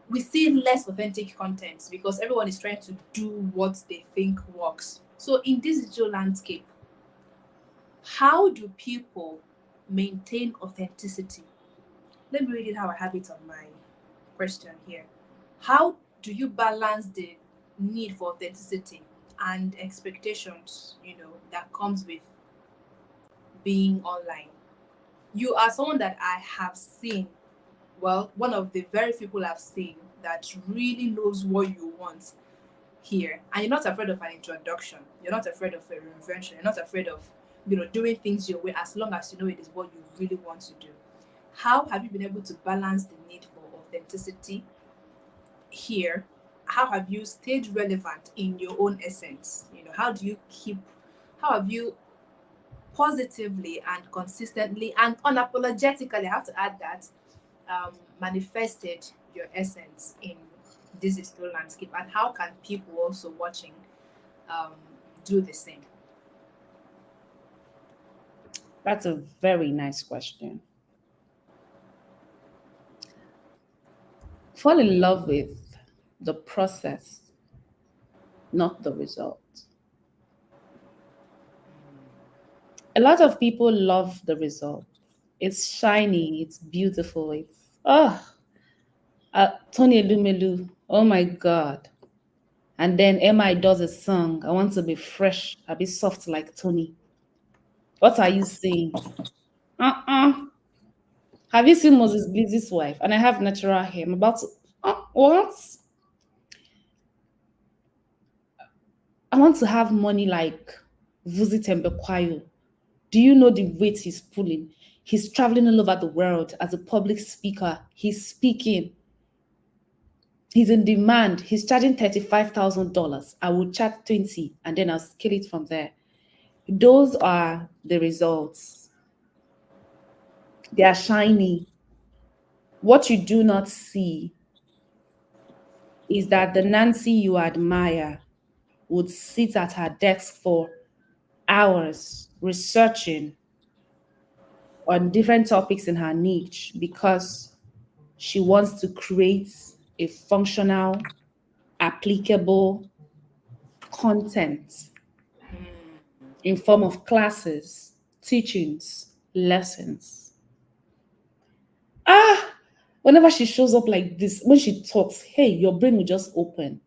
S1: we see less authentic content because everyone is trying to do what they think works. So in this digital landscape, how do people maintain authenticity? Let me read it how I have it on my question here. How do you balance the need for authenticity and expectations, that comes with being online? You are someone that I have seen, well, one of the very few people I've seen that really knows what you want here. And you're not afraid of an introduction. You're not afraid of a reinvention. You're not afraid of, doing things your way as long as you know it is what you really want to do. How have you been able to balance the need for authenticity here? How have you stayed relevant in your own essence? How have you positively and consistently and unapologetically, I have to add that, manifested your essence in this digital landscape, and how can people also watching um, do the same?
S2: That's a very nice question. Fall in love with the process, not the result. A lot of people love the result. It's shiny, it's beautiful, Tony Elumelu, oh my God. And then MI does a song, I want to be fresh, I'll be soft like Tony. What are you saying? Uh-uh. Have you seen Moses Blizz's wife? And I have natural hair. I'm about to, what? I want to have money like Vuzi Tembekwayo. Do you know the weight he's pulling? He's traveling all over the world as a public speaker. He's speaking. He's in demand. He's charging $35,000. I will charge 20 and then I'll scale it from there. Those are the results. They are shiny. What you do not see is that the Nancy you admire would sit at her desk for hours researching on different topics in her niche because she wants to create a functional, applicable content in form of classes, teachings, lessons. Ah, whenever she shows up like this, when she talks, hey, your brain will just open.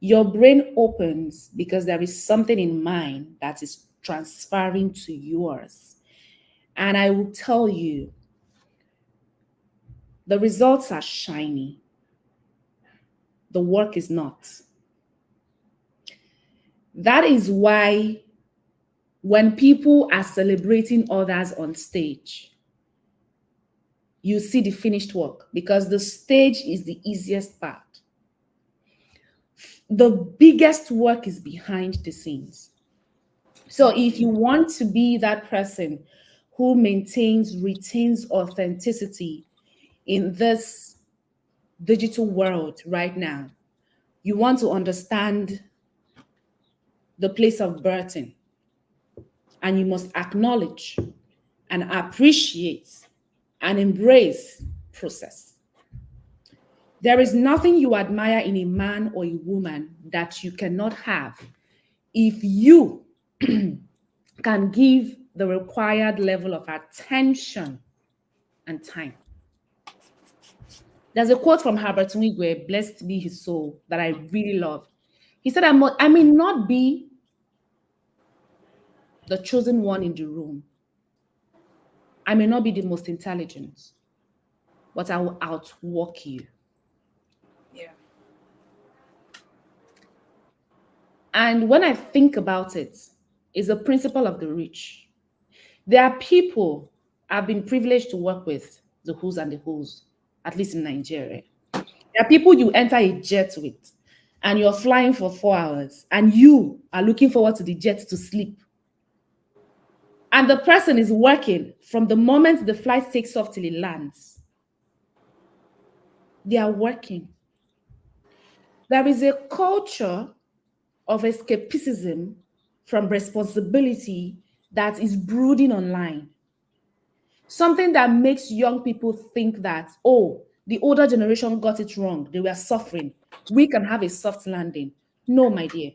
S2: Your brain opens because there is something in mine that is transferring to yours. And I will tell you, the results are shiny. The work is not. That is why when people are celebrating others on stage, you see the finished work because the stage is the easiest part. The biggest work is behind the scenes. So if you want to be that person who retains authenticity in this digital world right now, you want to understand the place of birthing, and you must acknowledge and appreciate and embrace process. There is nothing you admire in a man or a woman that you cannot have if you can give the required level of attention and time. There's a quote from Herbert Nwigwe, blessed be his soul, that I really love. He said, I may not be the chosen one in the room. I may not be the most intelligent, but I will outwork you.
S1: Yeah.
S2: And when I think about it, it's a principle of the rich. There are people I've been privileged to work with, the who's and the who's, at least in Nigeria. There are people you enter a jet with, and you're flying for 4 hours, and you are looking forward to the jet to sleep. And the person is working from the moment the flight takes off till it lands. They are working. There is a culture of escapism from responsibility that is brooding online. Something that makes young people think that, oh, the older generation got it wrong. They were suffering. We can have a soft landing. No, my dear.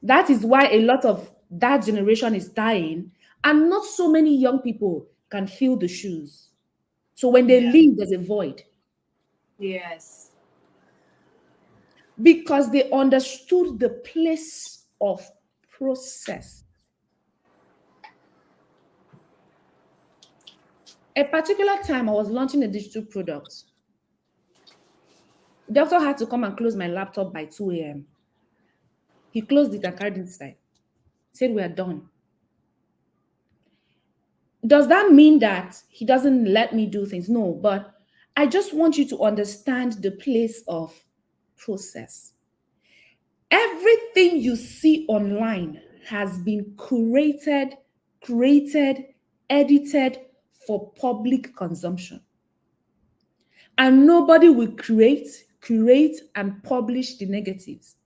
S2: That is why a lot of that generation is dying, and not so many young people can fill the shoes. So when they
S1: Yeah.
S2: leave, there's a void
S1: Yes.
S2: because they understood the place of process. A particular time, I was launching a digital product. The doctor had to come and close my laptop by 2 a.m. He closed it and carried it inside. Said, we are done. Does that mean that he doesn't let me do things? No, but I just want you to understand the place of process. Everything you see online has been created, edited for public consumption. And nobody will create, and publish the negatives.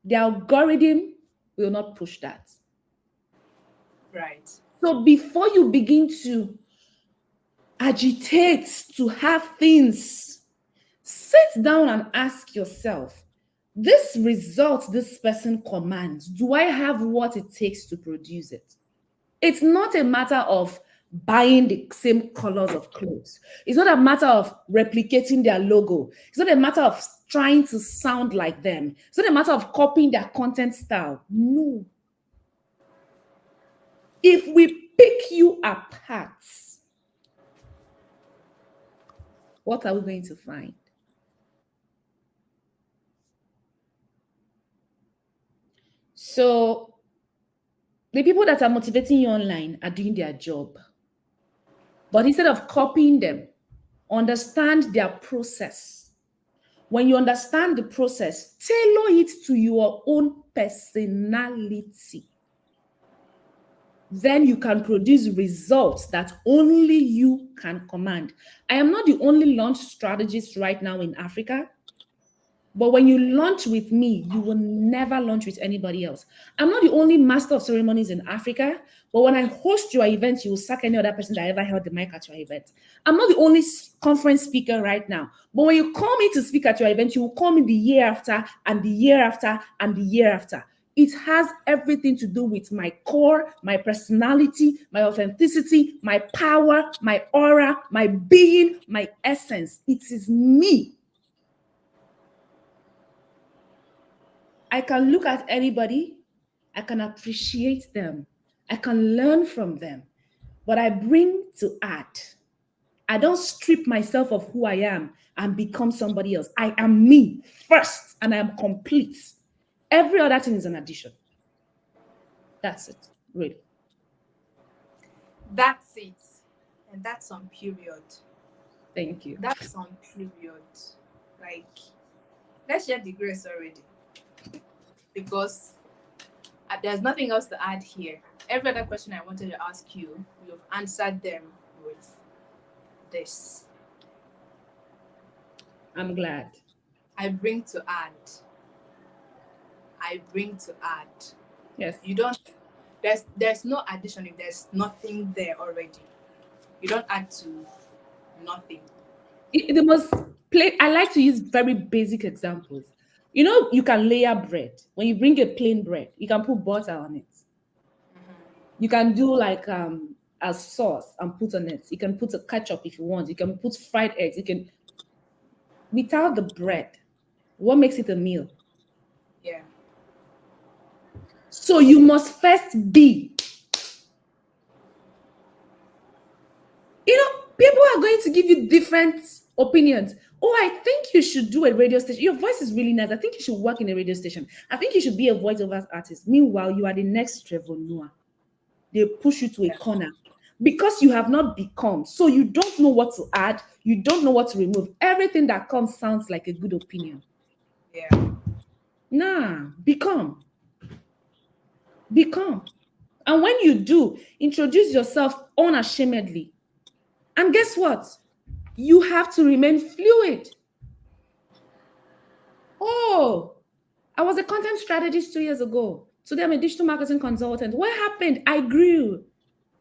S2: The algorithm will not push that.
S1: Right.
S2: So before you begin to agitate to have things, sit down and ask yourself, this result this person commands, do I have what it takes to produce it? It's not a matter of buying the same colors of clothes. It's not a matter of replicating their logo. It's not a matter of trying to sound like them. It's not a matter of copying their content style. No. If we pick you apart, what are we going to find? So the people that are motivating you online are doing their job. But instead of copying them, understand their process. When you understand the process, tailor it to your own personality. Then you can produce results that only you can command. I am not the only launch strategist right now in Africa. But when you launch with me, you will never launch with anybody else. I'm not the only master of ceremonies in Africa, but when I host your event, you will sack any other person that ever held the mic at your event. I'm not the only conference speaker right now, but when you call me to speak at your event, you will call me the year after, and the year after, and the year after. It has everything to do with my core, my personality, my authenticity, my power, my aura, my being, my essence. It is me. I can look at anybody, I can appreciate them, I can learn from them, but I bring to add. I don't strip myself of who I am and become somebody else. I am me first, and I am complete. Every other thing is an addition. That's it, really.
S1: That's it. And that's on period.
S2: Thank you.
S1: That's on period. Like, let's share the grace already. Because there's nothing else to add here. Every other question I wanted to ask you, you've answered them with this.
S2: I'm glad.
S1: I bring to add. I bring to add.
S2: Yes.
S1: You don't. There's no addition if there's nothing there already. You don't add to nothing.
S2: The most I like to use very basic examples. You know, you can layer bread. When you bring a plain bread, you can put butter on it.
S1: Mm-hmm.
S2: You can do like as sauce and put on it. You can put a ketchup if you want. You can put fried eggs. You can, without the bread, what makes it a meal?
S1: Yeah.
S2: So you must first be. People are going to give you different opinions. Oh, I think you should do a radio station. Your voice is really nice. I think you should work in a radio station. I think you should be a voiceover artist. Meanwhile, you are the next Trevor Noah. They push you to a
S1: Yeah.
S2: corner because you have not become. So you don't know what to add. You don't know what to remove. Everything that comes sounds like a good opinion.
S1: Yeah.
S2: Nah, become. Become. And when you do, introduce yourself unashamedly. And guess what? You have to remain fluid. Oh, I was a content strategist 2 years ago. Today I'm a digital marketing consultant. What happened? I grew.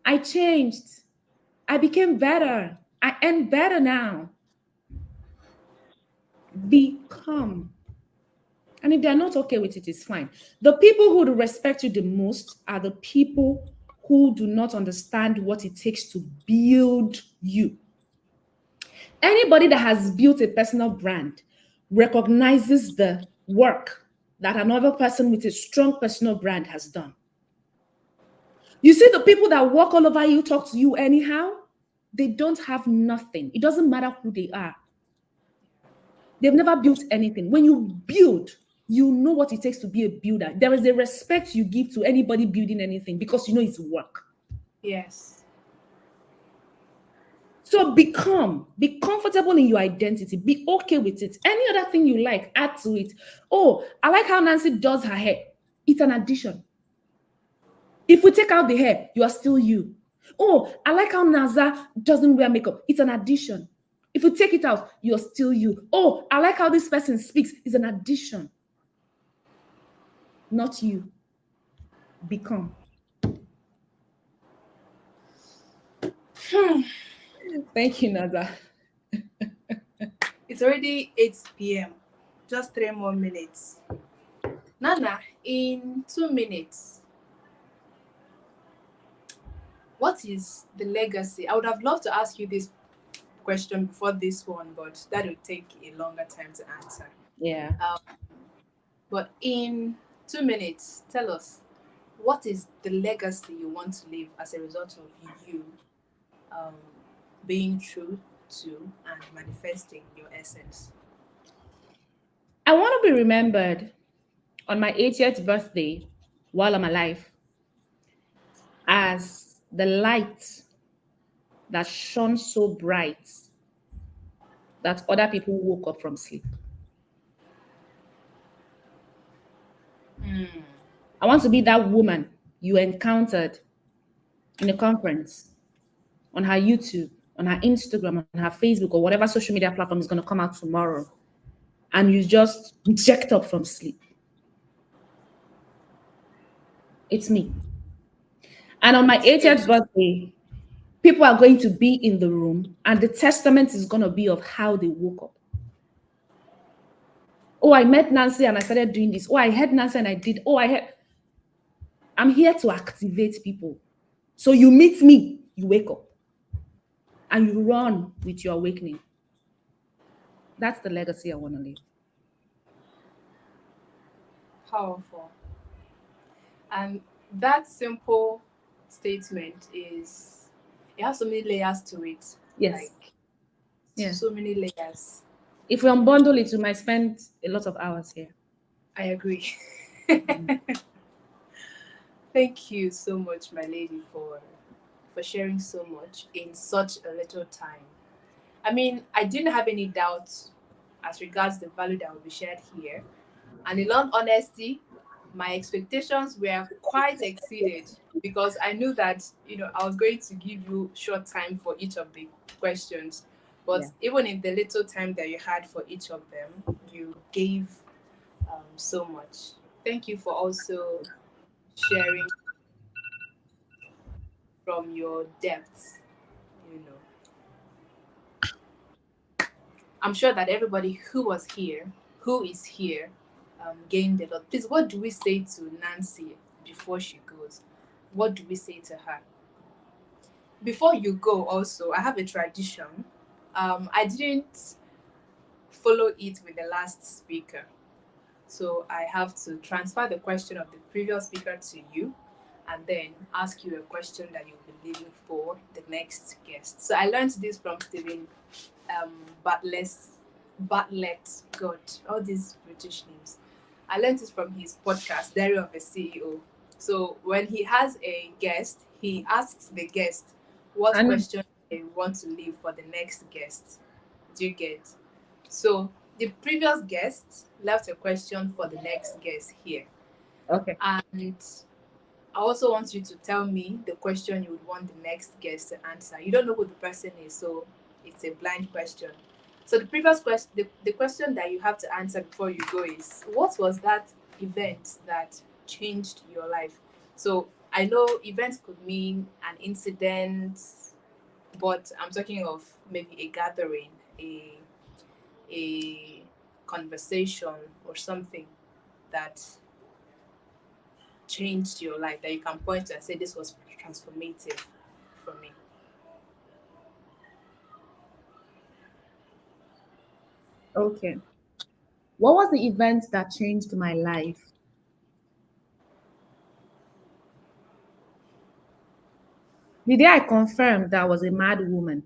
S2: I changed. I became better. I am better now. Become. And if they're not okay with it, it's fine. The people who would respect you the most are the people who do not understand what it takes to build you. Anybody that has built a personal brand recognizes the work that another person with a strong personal brand has done. You see, the people that walk all over you, talk to you anyhow, they don't have nothing. It doesn't matter who they are. They've never built anything. When you build, you know what it takes to be a builder. There is a respect you give to anybody building anything because you know it's work.
S1: Yes.
S2: So be comfortable in your identity, be okay with it. Any other thing you like, add to it. Oh, I like how Nancy does her hair. It's an addition. If we take out the hair, you are still you. Oh, I like how Naza doesn't wear makeup. It's an addition. If you take it out, you're still you. Oh, I like how this person speaks. It's an addition. Not you. Become. Thank you, Naza.
S1: It's already 8 p.m. Just 3 more minutes. Nana, in 2 minutes, what is the legacy? I would have loved to ask you this question before this one, but that would take a longer time to answer.
S2: Yeah.
S1: But in 2 minutes, tell us, what is the legacy you want to leave as a result of you um, being true to and manifesting your essence?
S2: I want to be remembered on my 80th birthday while I'm alive as the light that shone so bright that other people woke up from sleep.
S1: Mm.
S2: I want to be that woman you encountered in a conference on her YouTube, on her Instagram, on her Facebook, or whatever social media platform is going to come out tomorrow. And you just jacked up from sleep. It's me. And on my
S1: It's
S2: 80th
S1: finished.
S2: birthday, people are going to be in the room, and the testament is going to be of how they woke up. Oh, I met Nancy and I started doing this. Oh, I heard Nancy and I did. Oh, I'm here to activate people. So you meet me, you wake up, and you run with your awakening. That's the legacy I want to leave.
S1: Powerful. And that simple statement is, it has so many layers to it.
S2: Yes.
S1: Like,
S2: Yeah.
S1: so many layers.
S2: If we unbundle it, we might spend a lot of hours here.
S1: I agree.
S2: Mhm.
S1: Thank you so much, my lady, for sharing so much in such a little time. I mean, I didn't have any doubts as regards the value that will be shared here. And in all honesty, my expectations were quite exceeded because I knew that, I was going to give you short time for each of the questions. But
S2: Yeah.
S1: even in the little time that you had for each of them, you gave so much. Thank you for also sharing from your depths. You know, I'm sure that everybody who is here, gained a lot. Please, what do we say to Nancy before she goes? What do we say to her? Before you go, also, I have a tradition. I didn't follow it with the last speaker. So I have to transfer the question of the previous speaker to you and then ask you a question that you'll be leaving for the next guest. So I learned this from Stephen um, Bartlett's, Bartlett, God, all these British names. I learned it from his podcast, Diary of a CEO. So when he has a guest, he asks the guest what
S2: And
S1: question they want to leave for the next guest. Do you get? So the previous guest left a question for the next guest here.
S2: okay,
S1: And I also want you to tell me the question you would want the next guest to answer. You don't know who the person is, so it's a blind question. So the previous question, the question that you have to answer before you go is, what was that event that changed your life? So I know events could mean an incident, but I'm talking of maybe a gathering, a conversation or something that changed your life that you can point to and say this was transformative for me.
S2: okay. What was the event that changed my life? The day I confirmed that I was a mad woman.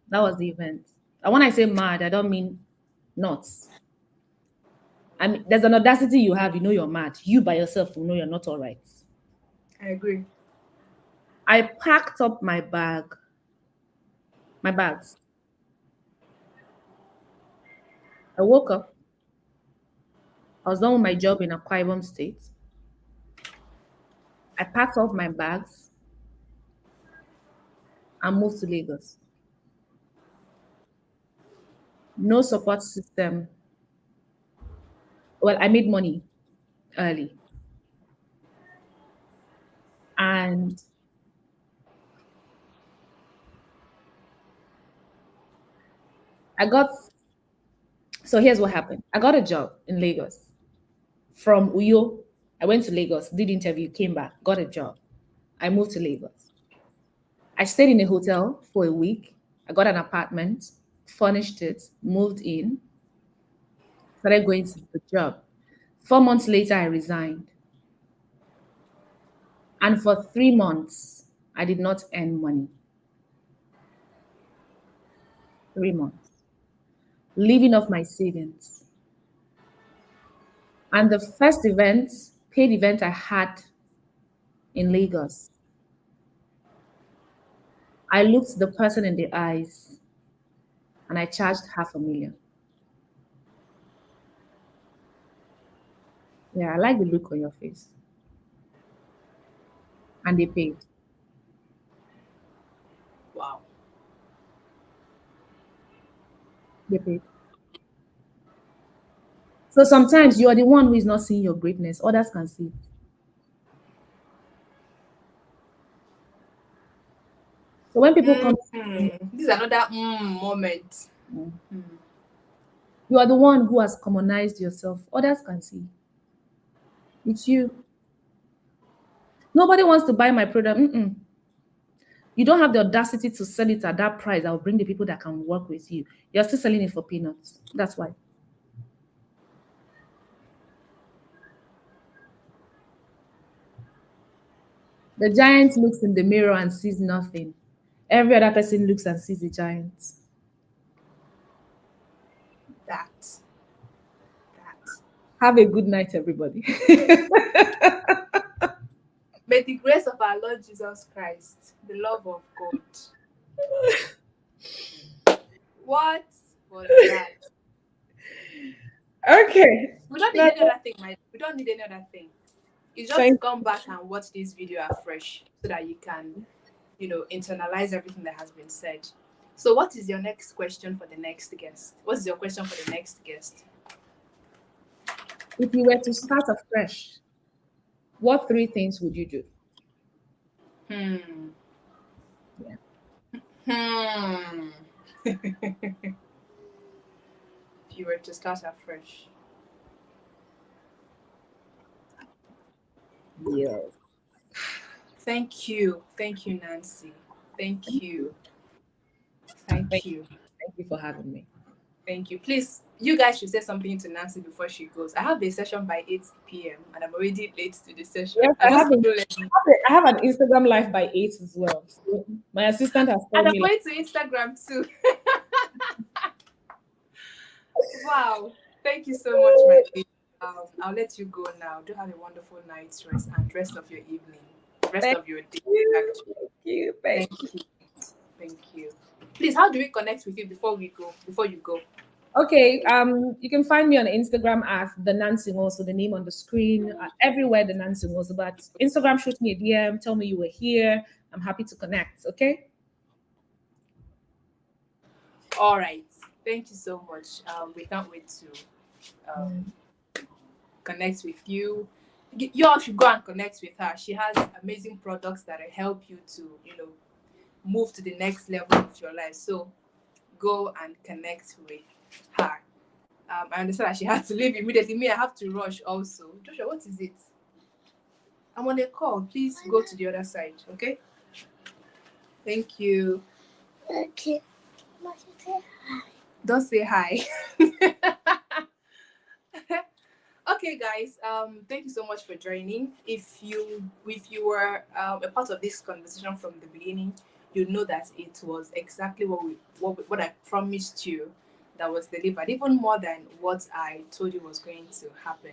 S2: That was the event. And when I say mad, I don't mean nuts. I mean, there's an audacity you have, you know you're mad. You by yourself will know you're not all right.
S1: I agree.
S2: I packed up my bags. I woke up. I was done with my job in Akwa Ibom State. I packed up my bags and moved to Lagos. No support system. Well, I made money early. And I got, so here's what happened. I got a job in Lagos from Uyo. I went to Lagos, did interview, came back, got a job. I moved to Lagos. I stayed in a hotel for a week. I got an apartment, furnished it, moved in, started going to the job. 4 months later, I resigned. And for 3 months, I did not earn money. 3 months. Living off my savings. And the first event, paid event I had in Lagos, I looked the person in the eyes and I charged 500,000. Yeah, I like the look on your face. And they paid.
S1: Wow.
S2: They paid. So sometimes you are the one who is not seeing your greatness. Others can see it. So when people come,
S1: This is another moment.
S2: mm,
S1: Mm.
S2: you are the one who has commonized yourself. Others can see. It's you. Nobody wants to buy my product. Mm-mm. You don't have the audacity to sell it at that price that will bring the people that can work with you. You're still selling it for peanuts. That's why. The giant looks in the mirror and sees nothing. Every other person looks and sees the giant.
S1: That. That.
S2: Have a good night, everybody.
S1: May the grace of our Lord Jesus Christ, the love of God. What was that?
S2: Okay.
S1: We don't need
S2: Now,
S1: any other thing, my we don't need any other thing. It's just to
S2: thank
S1: come back and watch this video afresh so that you can, internalize everything that has been said. So what is your next question for the next guest? What is your question for the next guest?
S2: If you were to start afresh, what three things would you do?
S1: Hmm.
S2: Yeah.
S1: Hmm. If you were to start afresh.
S2: Yes.
S1: Thank you. Thank you, Nancy. Thank you.
S2: Thank,
S1: Thank you.
S2: thank you for having me.
S1: Thank you. Please, you guys should say something to Nancy before she goes. I have a session by 8 p.m. and I'm already late to the session.
S2: Yes,
S1: I just feel like, and
S2: I have an Instagram live by 8 as well. So my assistant has told
S1: I'm
S2: me like,
S1: going to Instagram too. Wow. Thank you so much, my dear. I'll let you go now. Do have a wonderful night's rest and rest of your evening, rest
S2: thank
S1: of your day,
S2: you,
S1: actually.
S2: thank you, thank
S1: Thank
S2: you.
S1: you. Thank you. Please, how do we connect with you before we go? Before you go?
S2: Okay, you can find me on Instagram as the Nancy Nwosu, the name on the screen, everywhere the Nancy Nwosu. But Instagram, shoot me a DM, tell me you were here. I'm happy to connect. Okay.
S1: All right. Thank you so much. We can't wait to um,
S2: Mm.
S1: connect with you. You all should go and connect with her. She has amazing products that will help you to, move to the next level of your life. So go and connect with her. I understand that she had to leave immediately. Me, I have to rush also. Joshua, what is it? I'm on a call. Please go to the other side, okay? Thank you. Okay. Don't say hi. Okay, guys. Thank you so much for joining. If you were a part of this conversation from the beginning, you know that it was exactly what I promised you that was delivered, even more than what I told you was going to happen.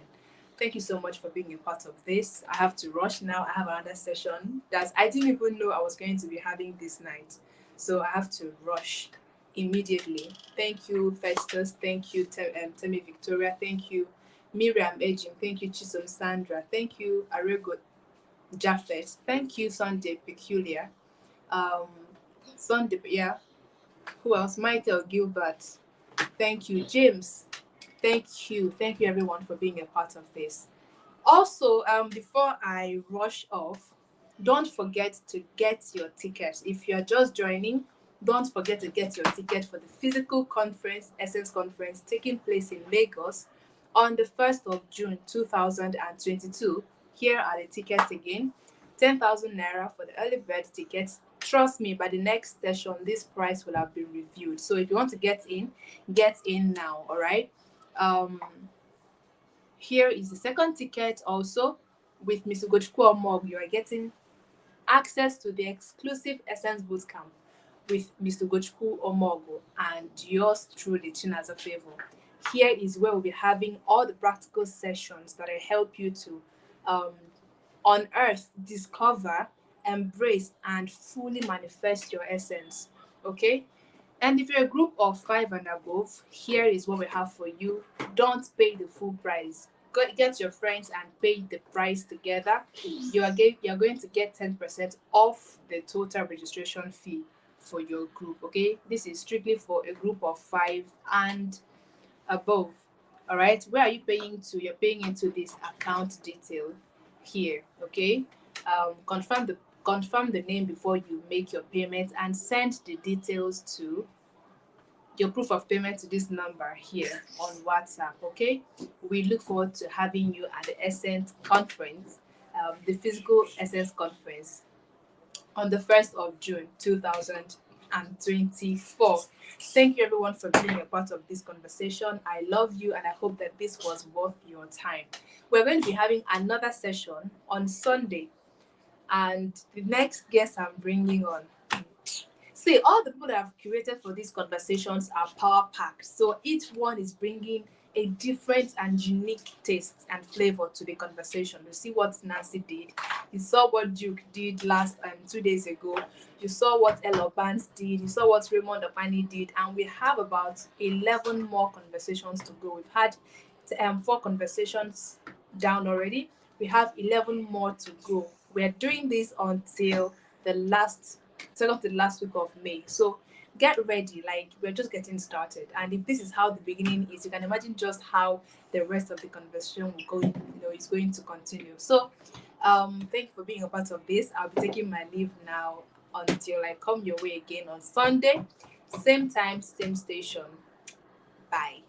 S1: Thank you so much for being a part of this. I have to rush now. I have another session that I didn't even know I was going to be having this night, so I have to rush immediately. Thank you, Festus. Thank you, Temi Victoria. Thank you, Miriam Ejim. Thank you, Chisom Sandra. Thank you, Arego Japheth. Thank you, Sunday Peculiar. Um, Sunday, yeah. Who else? Michael Gilbert. Thank you, James. Thank you, everyone, for being a part of this. Also, before I rush off, don't forget to get your tickets. If you're just joining, don't forget to get your ticket for the physical conference, Essence Conference, taking place in Lagos on the 1st of June 2022. Here are the tickets again: 10,000 naira for the early bird tickets. Trust me, by the next session, this price will have been reviewed. So if you want to get in now, all right? Um, Here is the second ticket also with Mr. Gochukwu Omog. You are getting access to the exclusive Essence Bootcamp with Mr. Gochukwu Omogo and yours truly, Chinaza Favor. Here is where we'll be having all the practical sessions that will help you to um, unearth, discover, embrace, and fully manifest your essence. Okay? And if you're a group of 5 and above, here is what we have for you. Don't pay the full price. Get your friends and pay the price together. You're going to get 10% off the total registration fee for your group. Okay, this is strictly for a group of 5 and above. All right, where are you paying to? You're paying into this account detail here. Okay, confirm the name before you make your payment and send the details to your proof of payment to this number here on WhatsApp. Okay, we look forward to having you at the Essence Conference, the physical Essence Conference on the 1st of June 2024. Thank you, everyone, for being a part of this conversation. I love you, and I hope that this was worth your time. We're going to be having another session on Sunday, and the next guest I'm bringing on. See, all the people that I've curated for these conversations are power packed. So each one is bringing a different and unique taste and flavor to the conversation. You see what Nancy did. You saw what Duke did last 2 days ago. You saw what Ella Banks did. You saw what Raymond Opani did. And we have about 11 more conversations to go. We've had 4 conversations down already. We have 11 more to go. We're doing this until the second to the last week of May. So get ready, like we're just getting started. And if this is how the beginning is, you can imagine just how the rest of the conversation will go, is going to continue. So thank you for being a part of this. I'll be taking my leave now until I come your way again on Sunday. Same time, same station. Bye.